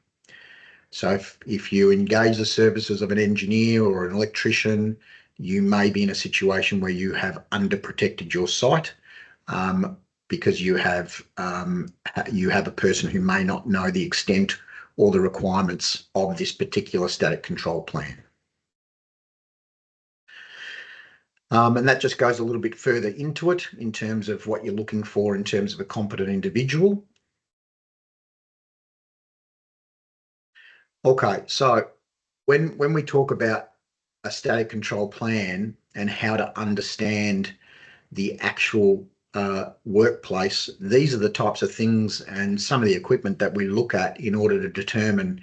So if you engage the services of an engineer or an electrician, you may be in a situation where you have underprotected your site because you have a person who may not know the extent or the requirements of this particular static control plan. And that just goes a little bit further into it in terms of what you're looking for in terms of a competent individual. Okay, so when we talk about a static control plan and how to understand the actual workplace, these are the types of things and some of the equipment that we look at in order to determine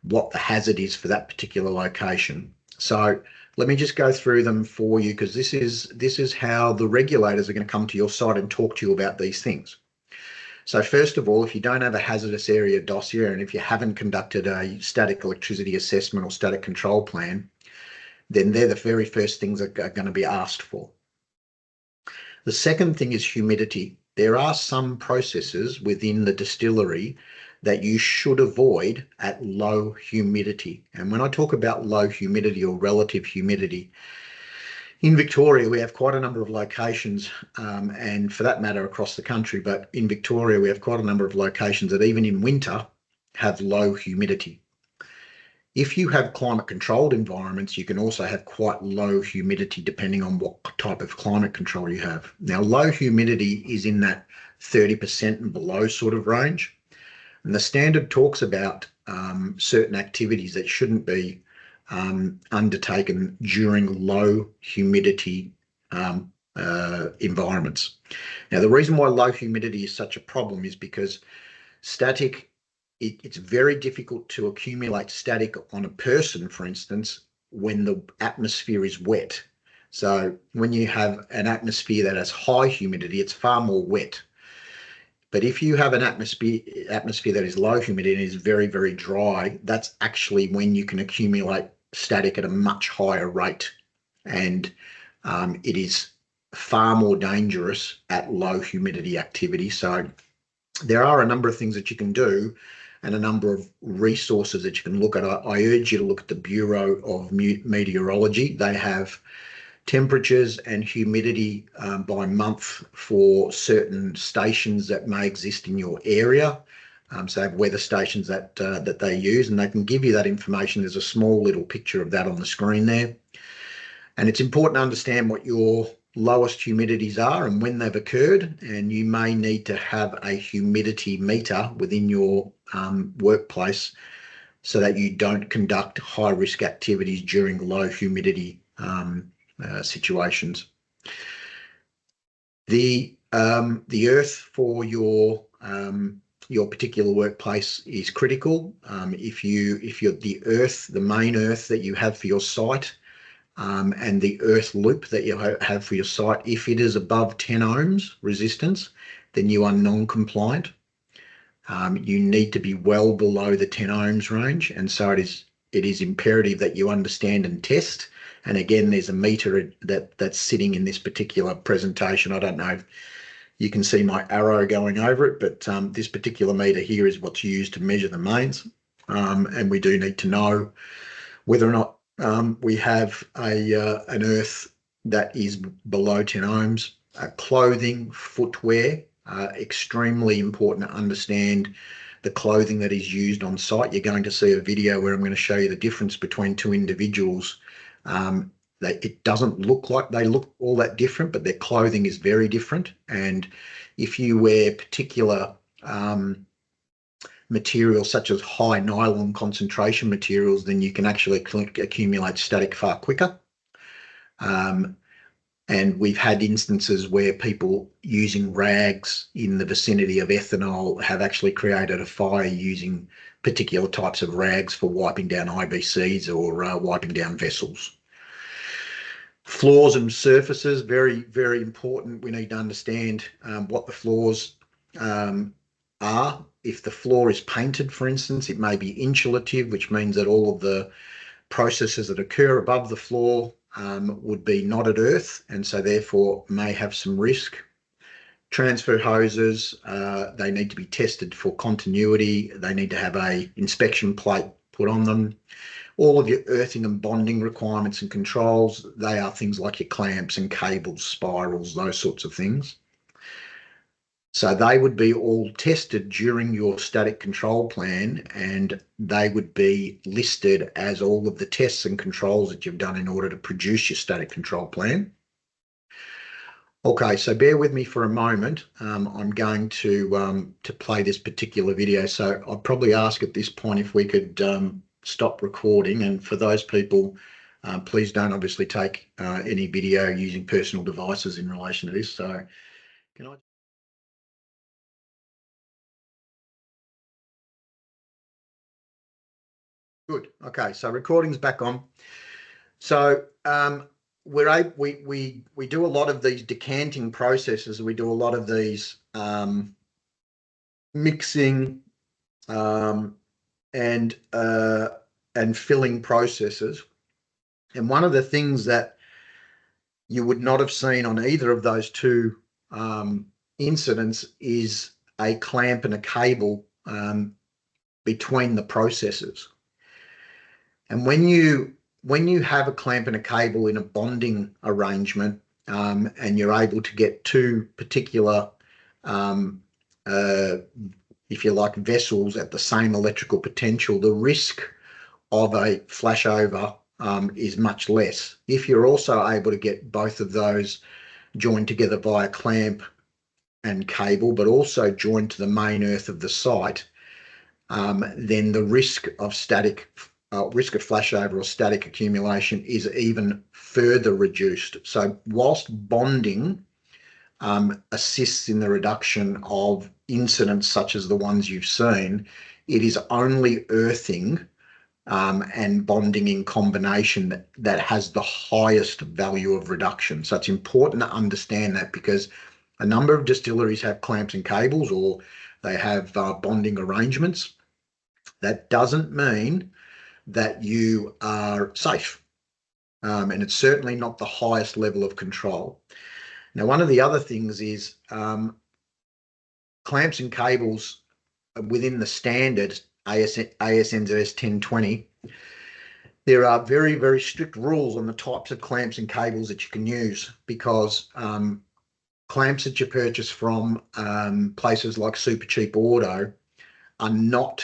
what the hazard is for that particular location. So let me just go through them for you, because this is how the regulators are going to come to your site and talk to you about these things. So first of all, if you don't have a hazardous area dossier, and if you haven't conducted a static electricity assessment or static control plan, then they're the very first things that are going to be asked for. The second thing is humidity. There are some processes within the distillery that you should avoid at low humidity. And when I talk about low humidity or relative humidity, in Victoria, we have quite a number of locations, and for that matter across the country, but in Victoria, we have quite a number of locations that even in winter have low humidity. If you have climate controlled environments, you can also have quite low humidity depending on what type of climate control you have. Now, low humidity is in that 30% and below sort of range. And the standard talks about certain activities that shouldn't be undertaken during low humidity environments. Now, the reason why low humidity is such a problem is because static, it's very difficult to accumulate static on a person, for instance, when the atmosphere is wet. So when you have an atmosphere that has high humidity, it's far more wet. But if you have an atmosphere that is low humidity and is very, very dry, that's actually when you can accumulate static at a much higher rate. And it is far more dangerous at low humidity activity. So there are a number of things that you can do and a number of resources that you can look at. I urge you to look at the Bureau of Meteorology. They have temperatures and humidity by month for certain stations that may exist in your area. So they have weather stations that they use, and they can give you that information. There's a small little picture of that on the screen there. And it's important to understand what your lowest humidities are and when they've occurred, and you may need to have a humidity meter within your workplace so that you don't conduct high risk activities during low humidity situations. The earth for your particular workplace is critical. If you're the main earth that you have for your site, and the earth loop that you have for your site, if it is above 10 ohms resistance, then you are non-compliant. You need to be well below the 10 ohms range, and so it is imperative that you understand and test And again, there's a meter that's sitting in this particular presentation. I don't know if you can see my arrow going over it, but this particular meter here is what's used to measure the mains. And we do need to know whether or not we have an earth that is below 10 ohms. Clothing, footwear, extremely important to understand the clothing that is used on site. You're going to see a video where I'm going to show you the difference between two individuals. It doesn't look like they look all that different, but their clothing is very different. And if you wear particular materials such as high nylon concentration materials, then you can actually accumulate static far quicker. And we've had instances where people using rags in the vicinity of ethanol have actually created a fire using particular types of rags for wiping down IBCs or wiping down vessels. Floors and surfaces, very, very important. We need to understand what the floors are. If the floor is painted, for instance, it may be insulative, which means that all of the processes that occur above the floor would be not at earth, and so therefore may have some risk. Transfer hoses, they need to be tested for continuity. They need to have an inspection plate put on them. All of your earthing and bonding requirements and controls, they are things like your clamps and cables, spirals, those sorts of things. So they would be all tested during your static control plan, and they would be listed as all of the tests and controls that you've done in order to produce your static control plan. Okay, so bear with me for a moment. I'm going to play this particular video. So I'd probably ask at this point if we could stop recording. And for those people, please don't obviously take any video using personal devices in relation to this. So can I... Good. Okay, so recording's back on. So we do a lot of these decanting processes. We do a lot of these mixing and filling processes. And one of the things that you would not have seen on either of those two incidents is a clamp and a cable between the processes. And when you have a clamp and a cable in a bonding arrangement, and you're able to get two particular, if you like, vessels at the same electrical potential, the risk of a flashover is much less. If you're also able to get both of those joined together via clamp and cable, but also joined to the main earth of the site, then the risk of flashover or static accumulation is even further reduced. So whilst bonding assists in the reduction of incidents such as the ones you've seen, it is only earthing and bonding in combination that has the highest value of reduction. So it's important to understand that, because a number of distilleries have clamps and cables, or they have bonding arrangements. That doesn't mean that you are safe. And it's certainly not the highest level of control. Now, one of the other things is clamps and cables within the standard AS/NZS 1020. There are very, very strict rules on the types of clamps and cables that you can use, because clamps that you purchase from places like Super Cheap Auto are not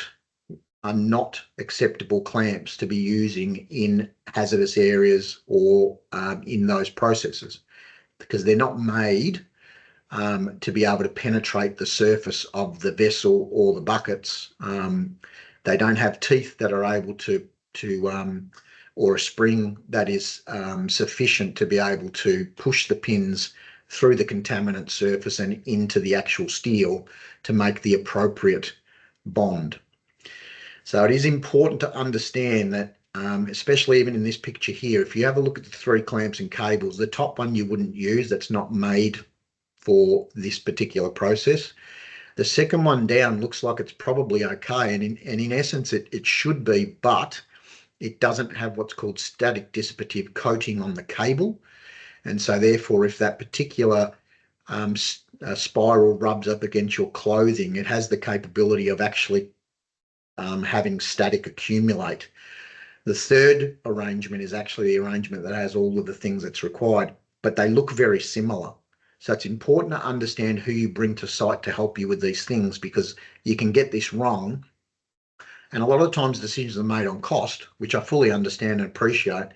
acceptable clamps to be using in hazardous areas or in those processes, because they're not made to be able to penetrate the surface of the vessel or the buckets. They don't have teeth that are able to or a spring that is sufficient to be able to push the pins through the contaminant surface and into the actual steel to make the appropriate bond. So it is important to understand that, especially even in this picture here, if you have a look at the three clamps and cables, the top one you wouldn't use, that's not made for this particular process. The second one down looks like it's probably okay, and in essence it should be, but it doesn't have what's called static dissipative coating on the cable. And so therefore, if that particular spiral rubs up against your clothing, it has the capability of actually having static accumulate. The third arrangement is actually the arrangement that has all of the things that's required, but they look very similar. So it's important to understand who you bring to site to help you with these things, because you can get this wrong. And a lot of times decisions are made on cost, which I fully understand and appreciate.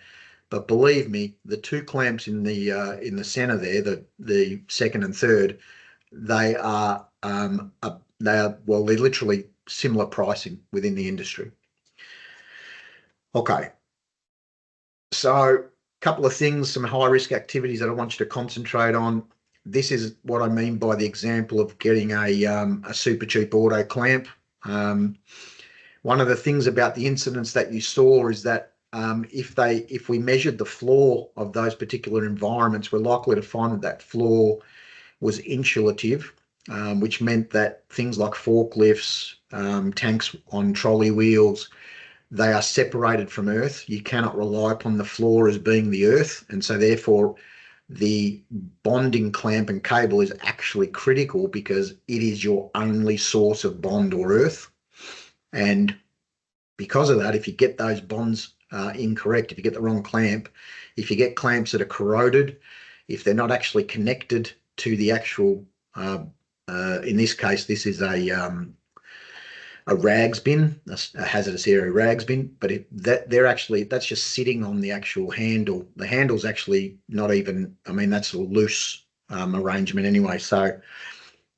But believe me, the two clamps in the center there, the second and third, they're literally similar pricing within the industry. Okay. So a couple of things, some high risk activities that I want you to concentrate on. This is what I mean by the example of getting a super cheap auto clamp. One of the things about the incidents that you saw is that if we measured the floor of those particular environments, we're likely to find that that floor was insulative, which meant that things like forklifts, tanks on trolley wheels, they are separated from earth. You cannot rely upon the floor as being the earth, and so therefore the bonding clamp and cable is actually critical, because it is your only source of bond or earth. And because of that, if you get those bonds incorrect, if you get the wrong clamp, if you get clamps that are corroded, if they're not actually connected to the actual, in this case, this is a rags bin, a hazardous area rags bin, but that's just sitting on the actual handle. The handle's actually not even, I mean, that's a loose arrangement anyway. So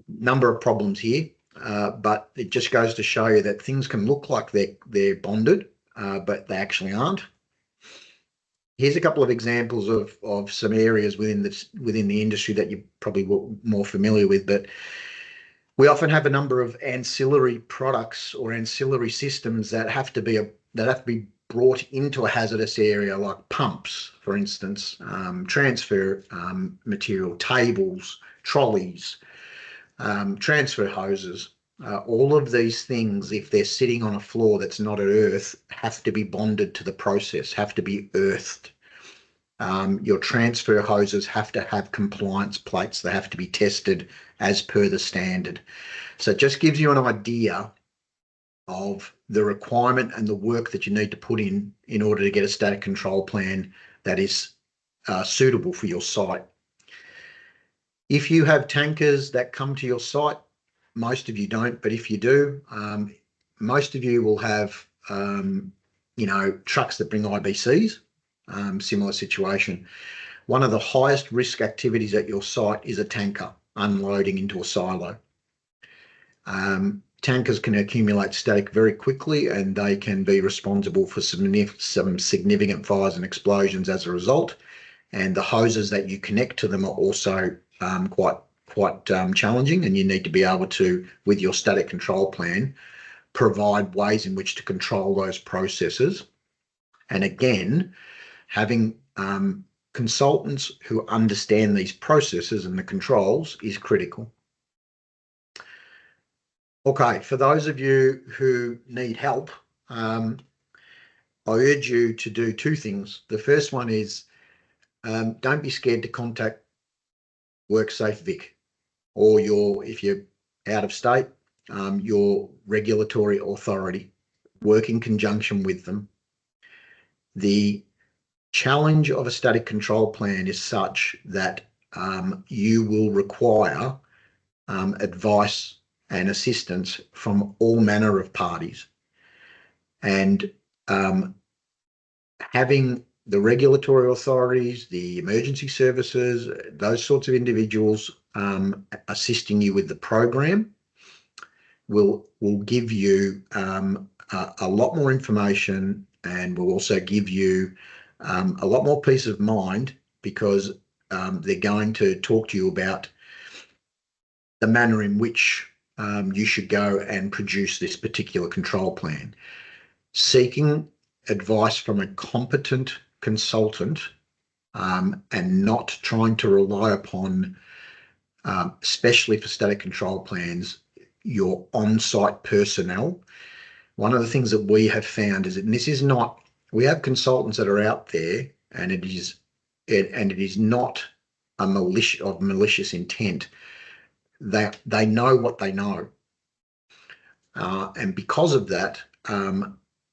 number of problems here, but it just goes to show you that things can look like they're bonded, but they actually aren't. Here's a couple of examples of some areas within the industry that you're probably more familiar with, but we often have a number of ancillary products or ancillary systems that have to be brought into a hazardous area, like pumps, for instance, transfer material, tables, trolleys, transfer hoses. All of these things, if they're sitting on a floor that's not at earth, have to be bonded to the process, have to be earthed. Your transfer hoses have to have compliance plates. They have to be tested as per the standard. So it just gives you an idea of the requirement and the work that you need to put in order to get a static control plan that is suitable for your site. If you have tankers that come to your site, most of you don't, but if you do, most of you will have, trucks that bring IBCs, similar situation. One of the highest risk activities at your site is a tanker unloading into a silo. Tankers can accumulate static very quickly, and they can be responsible for some significant fires and explosions as a result. And the hoses that you connect to them are also quite challenging, and you need to be able to, with your static control plan, provide ways in which to control those processes. And again, having consultants who understand these processes and the controls is critical. Okay, for those of you who need help, I urge you to do two things. The first one is don't be scared to contact WorkSafe Vic, or if you're out of state, your regulatory authority. Work in conjunction with them. The challenge of a static control plan is such that you will require advice and assistance from all manner of parties. And having the regulatory authorities, the emergency services, those sorts of individuals assisting you with the program will give you a lot more information, and will also give you a lot more peace of mind, because they're going to talk to you about the manner in which you should go and produce this particular control plan. Seeking advice from a competent consultant and not trying to rely upon, especially for static control plans, your on-site personnel. One of the things that we have found is, and this is not we have consultants that are out there, and it is not a malicious intent. They know what they know, and because of that,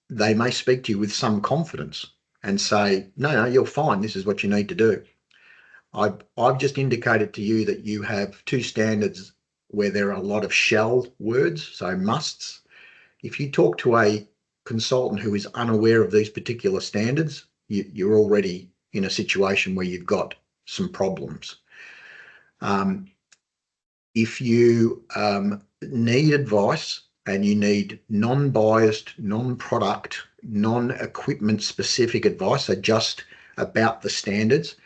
they may speak to you with some confidence and say, "No, you're fine. This is what you need to do." I've just indicated to you that you have two standards where there are a lot of shall words, so musts. If you talk to a consultant who is unaware of these particular standards, you're already in a situation where you've got some problems. If you need advice and you need non-biased, non-product, non-equipment specific advice, so just about the standards,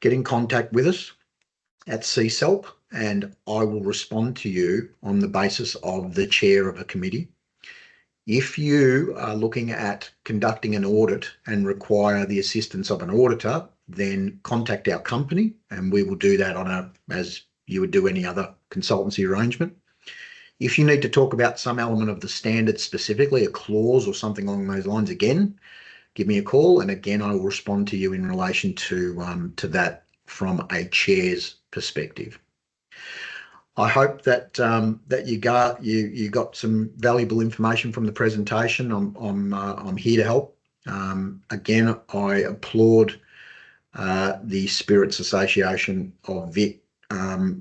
get in contact with us at CSELP, and I will respond to you on the basis of the chair of a committee. If you are looking at conducting an audit and require the assistance of an auditor, then contact our company and we will do that as you would do any other consultancy arrangement. If you need to talk about some element of the standard specifically, a clause or something along those lines, again, give me a call, and again, I will respond to you in relation to that from a chair's perspective. I hope that you got some valuable information from the presentation. I'm here to help. Again, I applaud the Spirits Association of Vic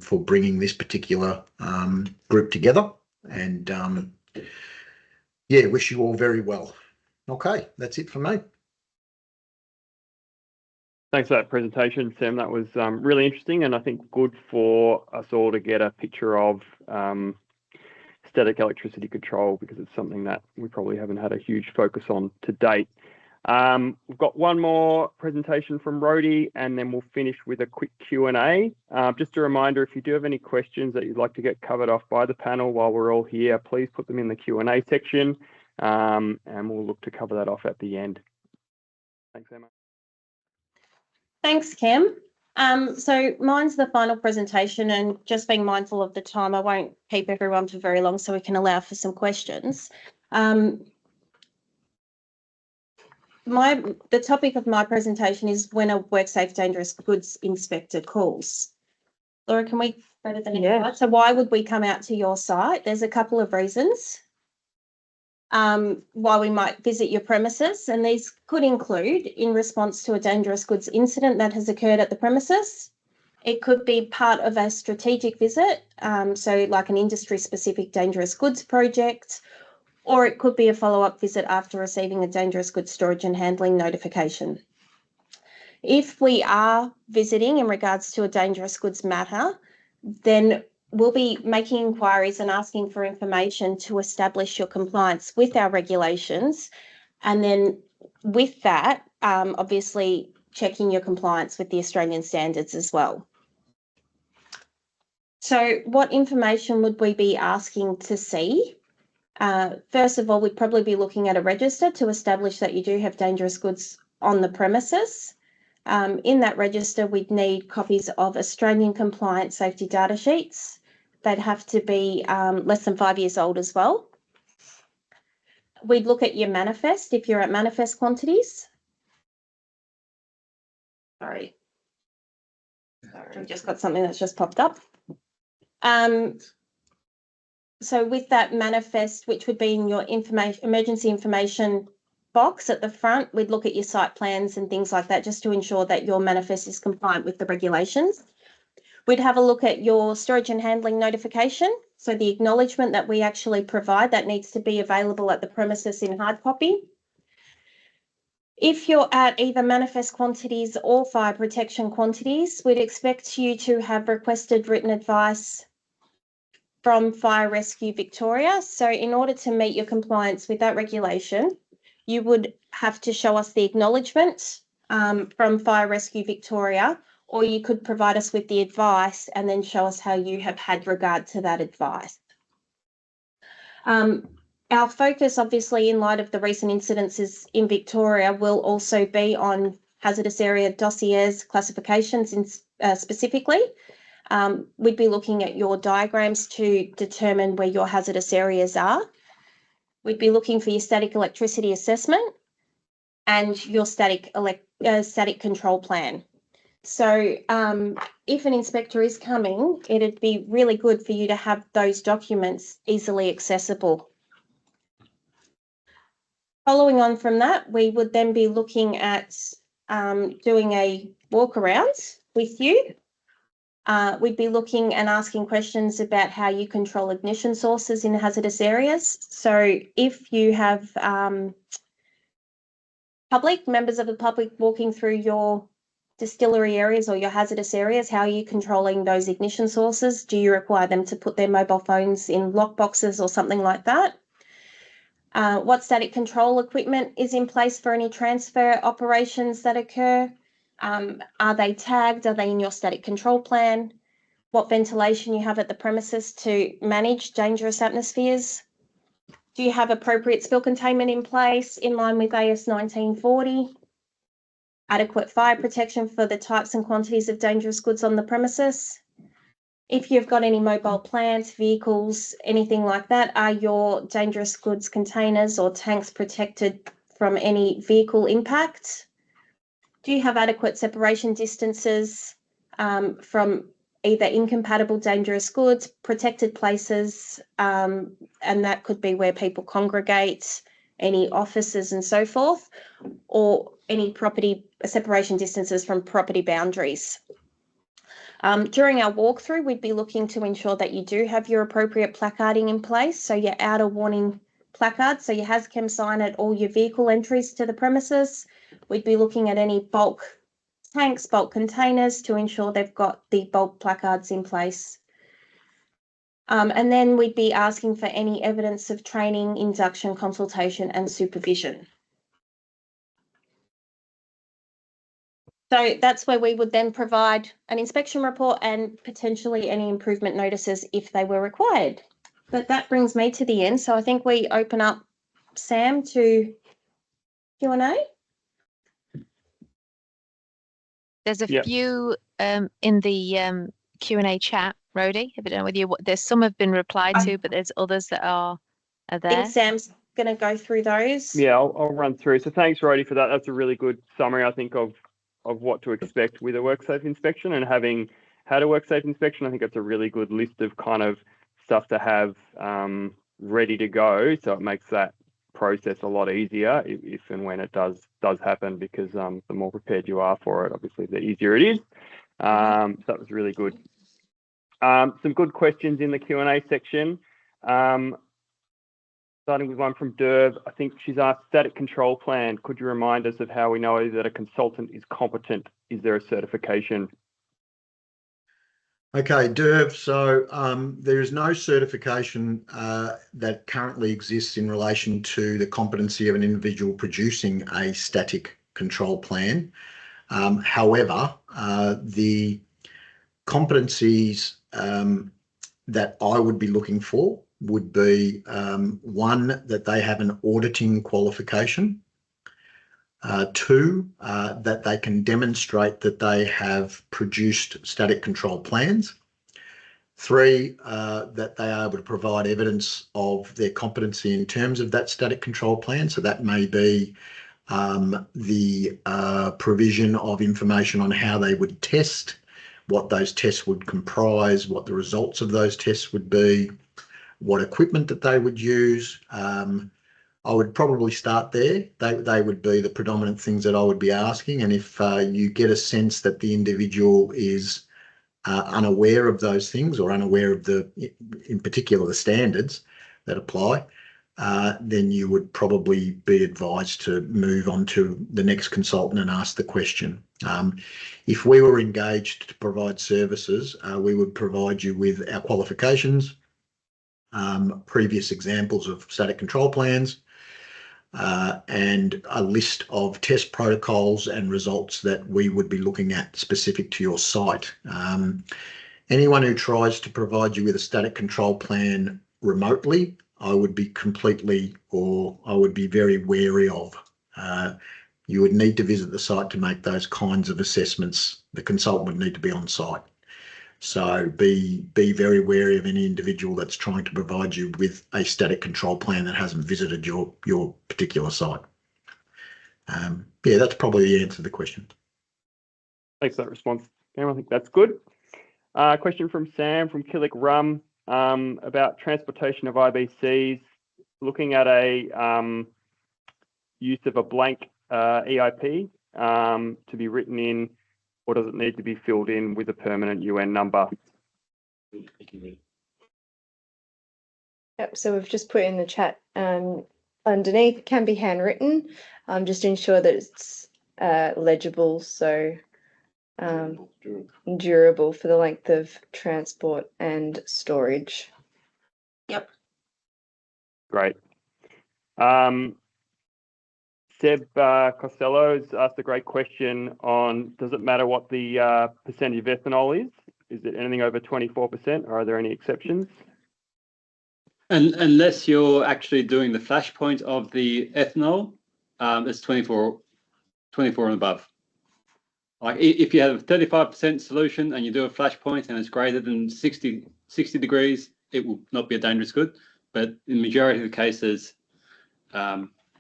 for bringing this particular group together, and yeah, wish you all very well. Okay, that's it for me. Thanks for that presentation, Sam. That was really interesting, and I think good for us all to get a picture of static electricity control, because it's something that we probably haven't had a huge focus on to date. We've got one more presentation from Rhodey, and then we'll finish with a quick Q&A. Just a reminder, if you do have any questions that you'd like to get covered off by the panel while we're all here, please put them in the Q&A section, and we'll look to cover that off at the end. Thanks, Emma. Thanks, Kim. So mine's the final presentation, and just being mindful of the time, I won't keep everyone for very long so we can allow for some questions. The topic of my presentation is when a WorkSafe dangerous goods inspector calls. Laura, can we go to the next slide? So why would we come out to your site? There's a couple of reasons why we might visit your premises, and these could include in response to a dangerous goods incident that has occurred at the premises. It could be part of a strategic visit, so like an industry-specific dangerous goods project, or it could be a follow-up visit after receiving a dangerous goods storage and handling notification. If we are visiting in regards to a dangerous goods matter, then we'll be making inquiries and asking for information to establish your compliance with our regulations. And then with that, obviously checking your compliance with the Australian standards as well. So what information would we be asking to see? First of all, we'd probably be looking at a register to establish that you do have dangerous goods on the premises. In that register, we'd need copies of Australian compliant safety data sheets. They'd have to be less than 5 years old as well. We'd look at your manifest if you're at manifest quantities. Sorry, I've just got something that's just popped up. So with that manifest, which would be in your emergency information box at the front, we'd look at your site plans and things like that just to ensure that your manifest is compliant with the regulations. We'd have a look at your storage and handling notification. So the acknowledgement that we actually provide, that needs to be available at the premises in hard copy. If you're at either manifest quantities or fire protection quantities, we'd expect you to have requested written advice from Fire Rescue Victoria. So in order to meet your compliance with that regulation, you would have to show us the acknowledgement from Fire Rescue Victoria, or you could provide us with the advice and then show us how you have had regard to that advice. Our focus, obviously, in light of the recent incidences in Victoria, will also be on hazardous area dossiers, classifications specifically. We'd be looking at your diagrams to determine where your hazardous areas are. We'd be looking for your static electricity assessment. and your static control plan. So if an inspector is coming, it'd be really good for you to have those documents easily accessible. Following on from that, we would then be looking at doing a walk around with you. We'd be looking and asking questions about how you control ignition sources in hazardous areas. So if you have members of the public walking through your distillery areas or your hazardous areas, how are you controlling those ignition sources? Do you require them to put their mobile phones in lock boxes or something like that? What static control equipment is in place for any transfer operations that occur? Are they tagged? Are they in your static control plan? What ventilation you have at the premises to manage dangerous atmospheres? Do you have appropriate spill containment in place in line with AS 1940? Adequate fire protection for the types and quantities of dangerous goods on the premises? If you've got any mobile plants, vehicles, anything like that, are your dangerous goods containers or tanks protected from any vehicle impact? Do you have adequate separation distances from either incompatible dangerous goods, protected places, and that could be where people congregate, any offices and so forth, or any property separation distances from property boundaries. During our walkthrough, we'd be looking to ensure that you do have your appropriate placarding in place, so your outer warning placards, so your HAZChem sign at all your vehicle entries to the premises. We'd be looking at any bulk tanks, bulk containers to ensure they've got the bulk placards in place. And then we'd be asking for any evidence of training, induction, consultation and supervision. So that's where we would then provide an inspection report and potentially any improvement notices if they were required. But that brings me to the end. So I think we open up, Sam, to Q&A. There's a few in the Q&A chat, Rhodey. I don't know whether there's some have been replied to, but there's others that are there. I think Sam's going to go through those. Yeah, I'll run through. So thanks, Rhodey, for that. That's a really good summary, I think, of what to expect with a WorkSafe inspection, and having had a WorkSafe inspection, I think that's a really good list of kind of stuff to have ready to go. So it makes that process a lot easier if and when it does happen, because the more prepared you are for it, obviously, the easier it is. So that was really good. Some good questions in the Q&A section. Starting with one from Derv, I think she's asked, static control plan. Could you remind us of how we know that a consultant is competent? Is there a certification? Okay, Derv, so there is no certification that currently exists in relation to the competency of an individual producing a static control plan. However, the competencies that I would be looking for would be one, that they have an auditing qualification, two, that they can demonstrate that they have produced static control plans, three, that they are able to provide evidence of their competency in terms of that static control plan. So that may be the provision of information on how they would test, what those tests would comprise, what the results of those tests would be, what equipment that they would use. I would probably start there. They would be the predominant things that I would be asking. And if you get a sense that the individual is unaware of those things, or unaware of in particular, the standards that apply, then you would probably be advised to move on to the next consultant and ask the question. If we were engaged to provide services, we would provide you with our qualifications, previous examples of static control plans, and a list of test protocols and results that we would be looking at specific to your site. Anyone who tries to provide you with a static control plan remotely, I would be very wary of. You would need to visit the site to make those kinds of assessments. The consultant would need to be on site. So be very wary of any individual that's trying to provide you with a static control plan that hasn't visited your particular site. Yeah, that's probably the answer to the question. Thanks for that response, Cam. I think that's good. Question from Sam from Killick Rum about transportation of IBCs. Looking at a use of a blank EIP to be written in, or does it need to be filled in with a permanent UN number? Yep, so we've just put in the chat underneath, it can be handwritten, just ensure that it's legible, so durable for the length of transport and storage. Yep. Great. Seb Costello has asked a great question on, does it matter what the percentage of ethanol is? Is it anything over 24%, or are there any exceptions? And unless you're actually doing the flash point of the ethanol, it's 24 and above. Like if you have a 35% solution and you do a flash point and it's greater than 60 degrees, it will not be a dangerous good. But in the majority of the cases,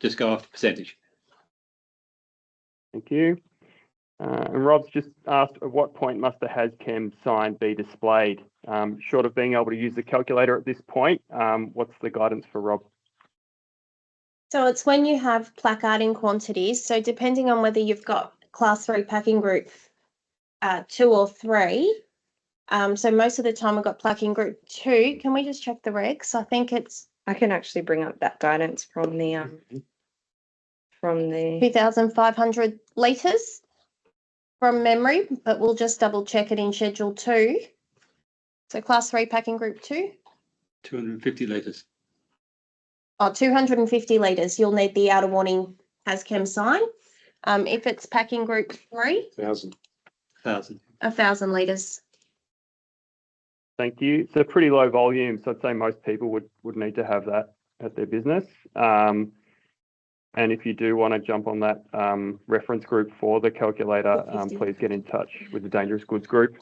just go off the percentage. Thank you. And Rob's just asked, at what point must the HazChem sign be displayed? Short of being able to use the calculator at this point, what's the guidance for Rob? So it's when you have placarding quantities. So depending on whether you've got class 3 packing group 2 or 3. So most of the time we've got packing group 2. Can we just check the regs? I think it's... I can actually bring up that guidance from the 2,500 litres from memory, but we'll just double check it in schedule 2. So class 3 packing group 2. 250 litres. Oh, 250 litres. You'll need the outer warning HazChem sign. If it's packing group 3, 1,000 litres. Thank you. It's a pretty low volume, so I'd say most people would need to have that at their business. And if you do want to jump on that reference group for the calculator, please get in touch with the Dangerous Goods group.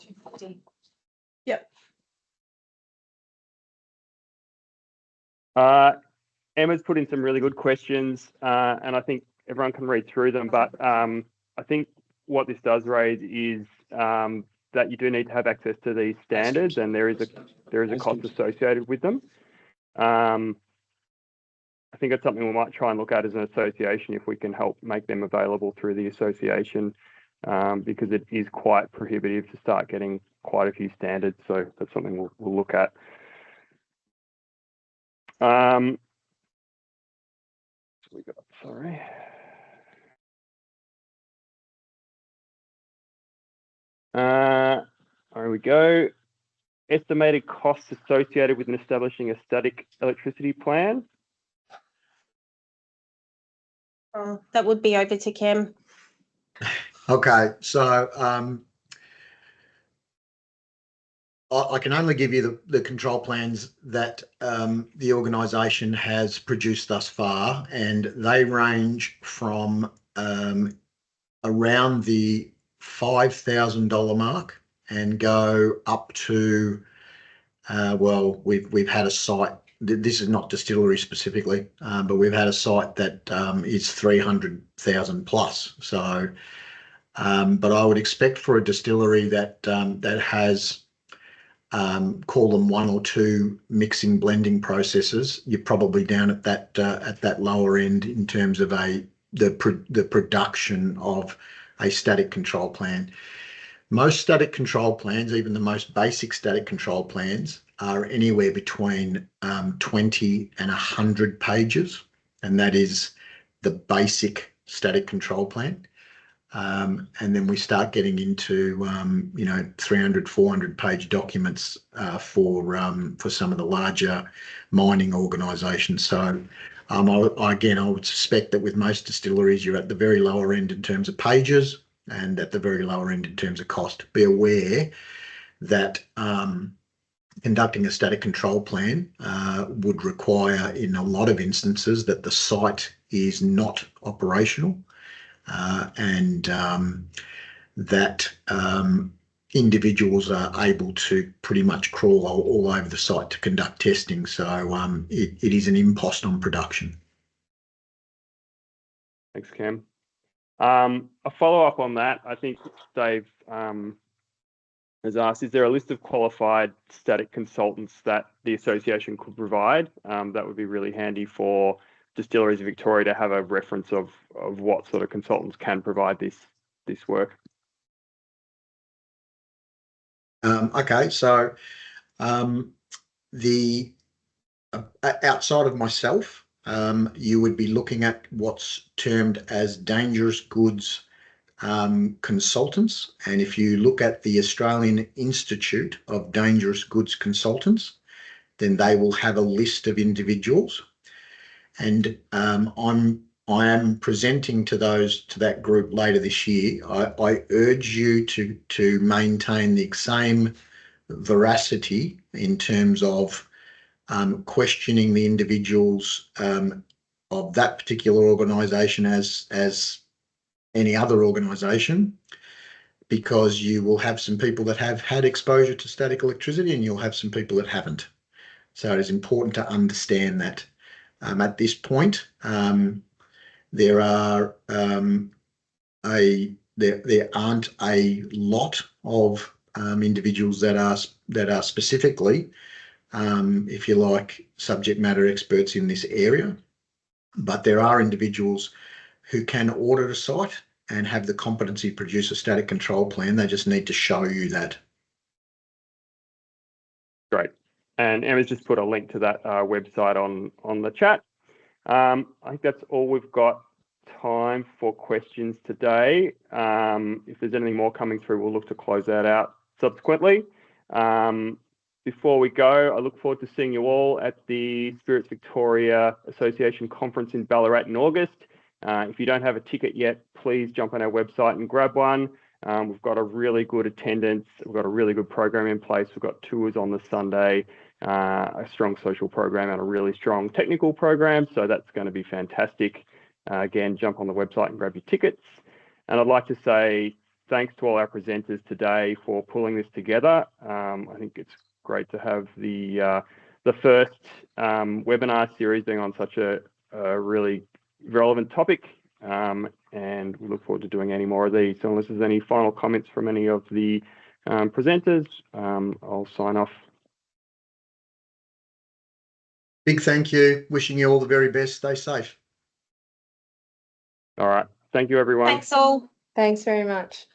Yep. Emma's put in some really good questions, and I think everyone can read through them. But I think what this does raise is that you do need to have access to these standards, and there is a cost associated with them. I think it's something we might try and look at as an association if we can help make them available through the association, because it is quite prohibitive to start getting quite a few standards. So that's something we'll look at. There we go. Estimated costs associated with establishing a static electricity plan. That would be over to Cam. Okay, so I can only give you the control plans that the organisation has produced thus far, and they range from around the $5,000 mark and go up to well, we've had a site. This is not distillery specifically, but we've had a site that is 300,000 plus. So, but I would expect for a distillery that has call them 1 or 2 mixing blending processes, you're probably down at that lower end in terms of the production of a static control plan. Most static control plans, even the most basic static control plans, are anywhere between 20 and 100 pages, and that is the basic static control plan. And then we start getting into 300, 400 page documents for some of the larger mining organisations. So I would suspect that with most distilleries, you're at the very lower end in terms of pages and at the very lower end in terms of cost. Be aware that conducting a static control plan would require, in a lot of instances, that the site is not operational and that individuals are able to pretty much crawl all over the site to conduct testing. So it is an impost on production. Thanks, Cam. A follow-up on that, I think Dave has asked, is there a list of qualified static consultants that the association could provide? That would be really handy for distilleries in Victoria to have a reference of what sort of consultants can provide this work. Okay, so the outside of myself, you would be looking at what's termed as dangerous goods consultants. And if you look at the Australian Institute of Dangerous Goods Consultants, then they will have a list of individuals. And I am presenting to that group later this year. I urge you to maintain the same veracity in terms of questioning the individuals of that particular organisation as any other organisation, because you will have some people that have had exposure to static electricity and you'll have some people that haven't. So it is important to understand that. At this point, there aren't a lot of individuals that are specifically, if you like, subject matter experts in this area, but there are individuals who can audit a site and have the competency to produce a static control plan. They just need to show you that. Great. And Emma's just put a link to that website on the chat. I think that's all we've got time for questions today. If there's anything more coming through, we'll look to close that out subsequently. Before we go, I look forward to seeing you all at the Spirits Victoria Association Conference in Ballarat in August. If you don't have a ticket yet, please jump on our website and grab one. We've got a really good attendance. We've got a really good program in place. We've got tours on the Sunday, a strong social program and a really strong technical program. So that's going to be fantastic. Again, jump on the website and grab your tickets. And I'd like to say thanks to all our presenters today for pulling this together. I think it's great to have the first webinar series being on such a really relevant topic, and we look forward to doing any more of these. So unless there's any final comments from any of the presenters, I'll sign off. Big thank you. Wishing you all the very best. Stay safe. All right. Thank you, everyone. Thanks all. Thanks very much.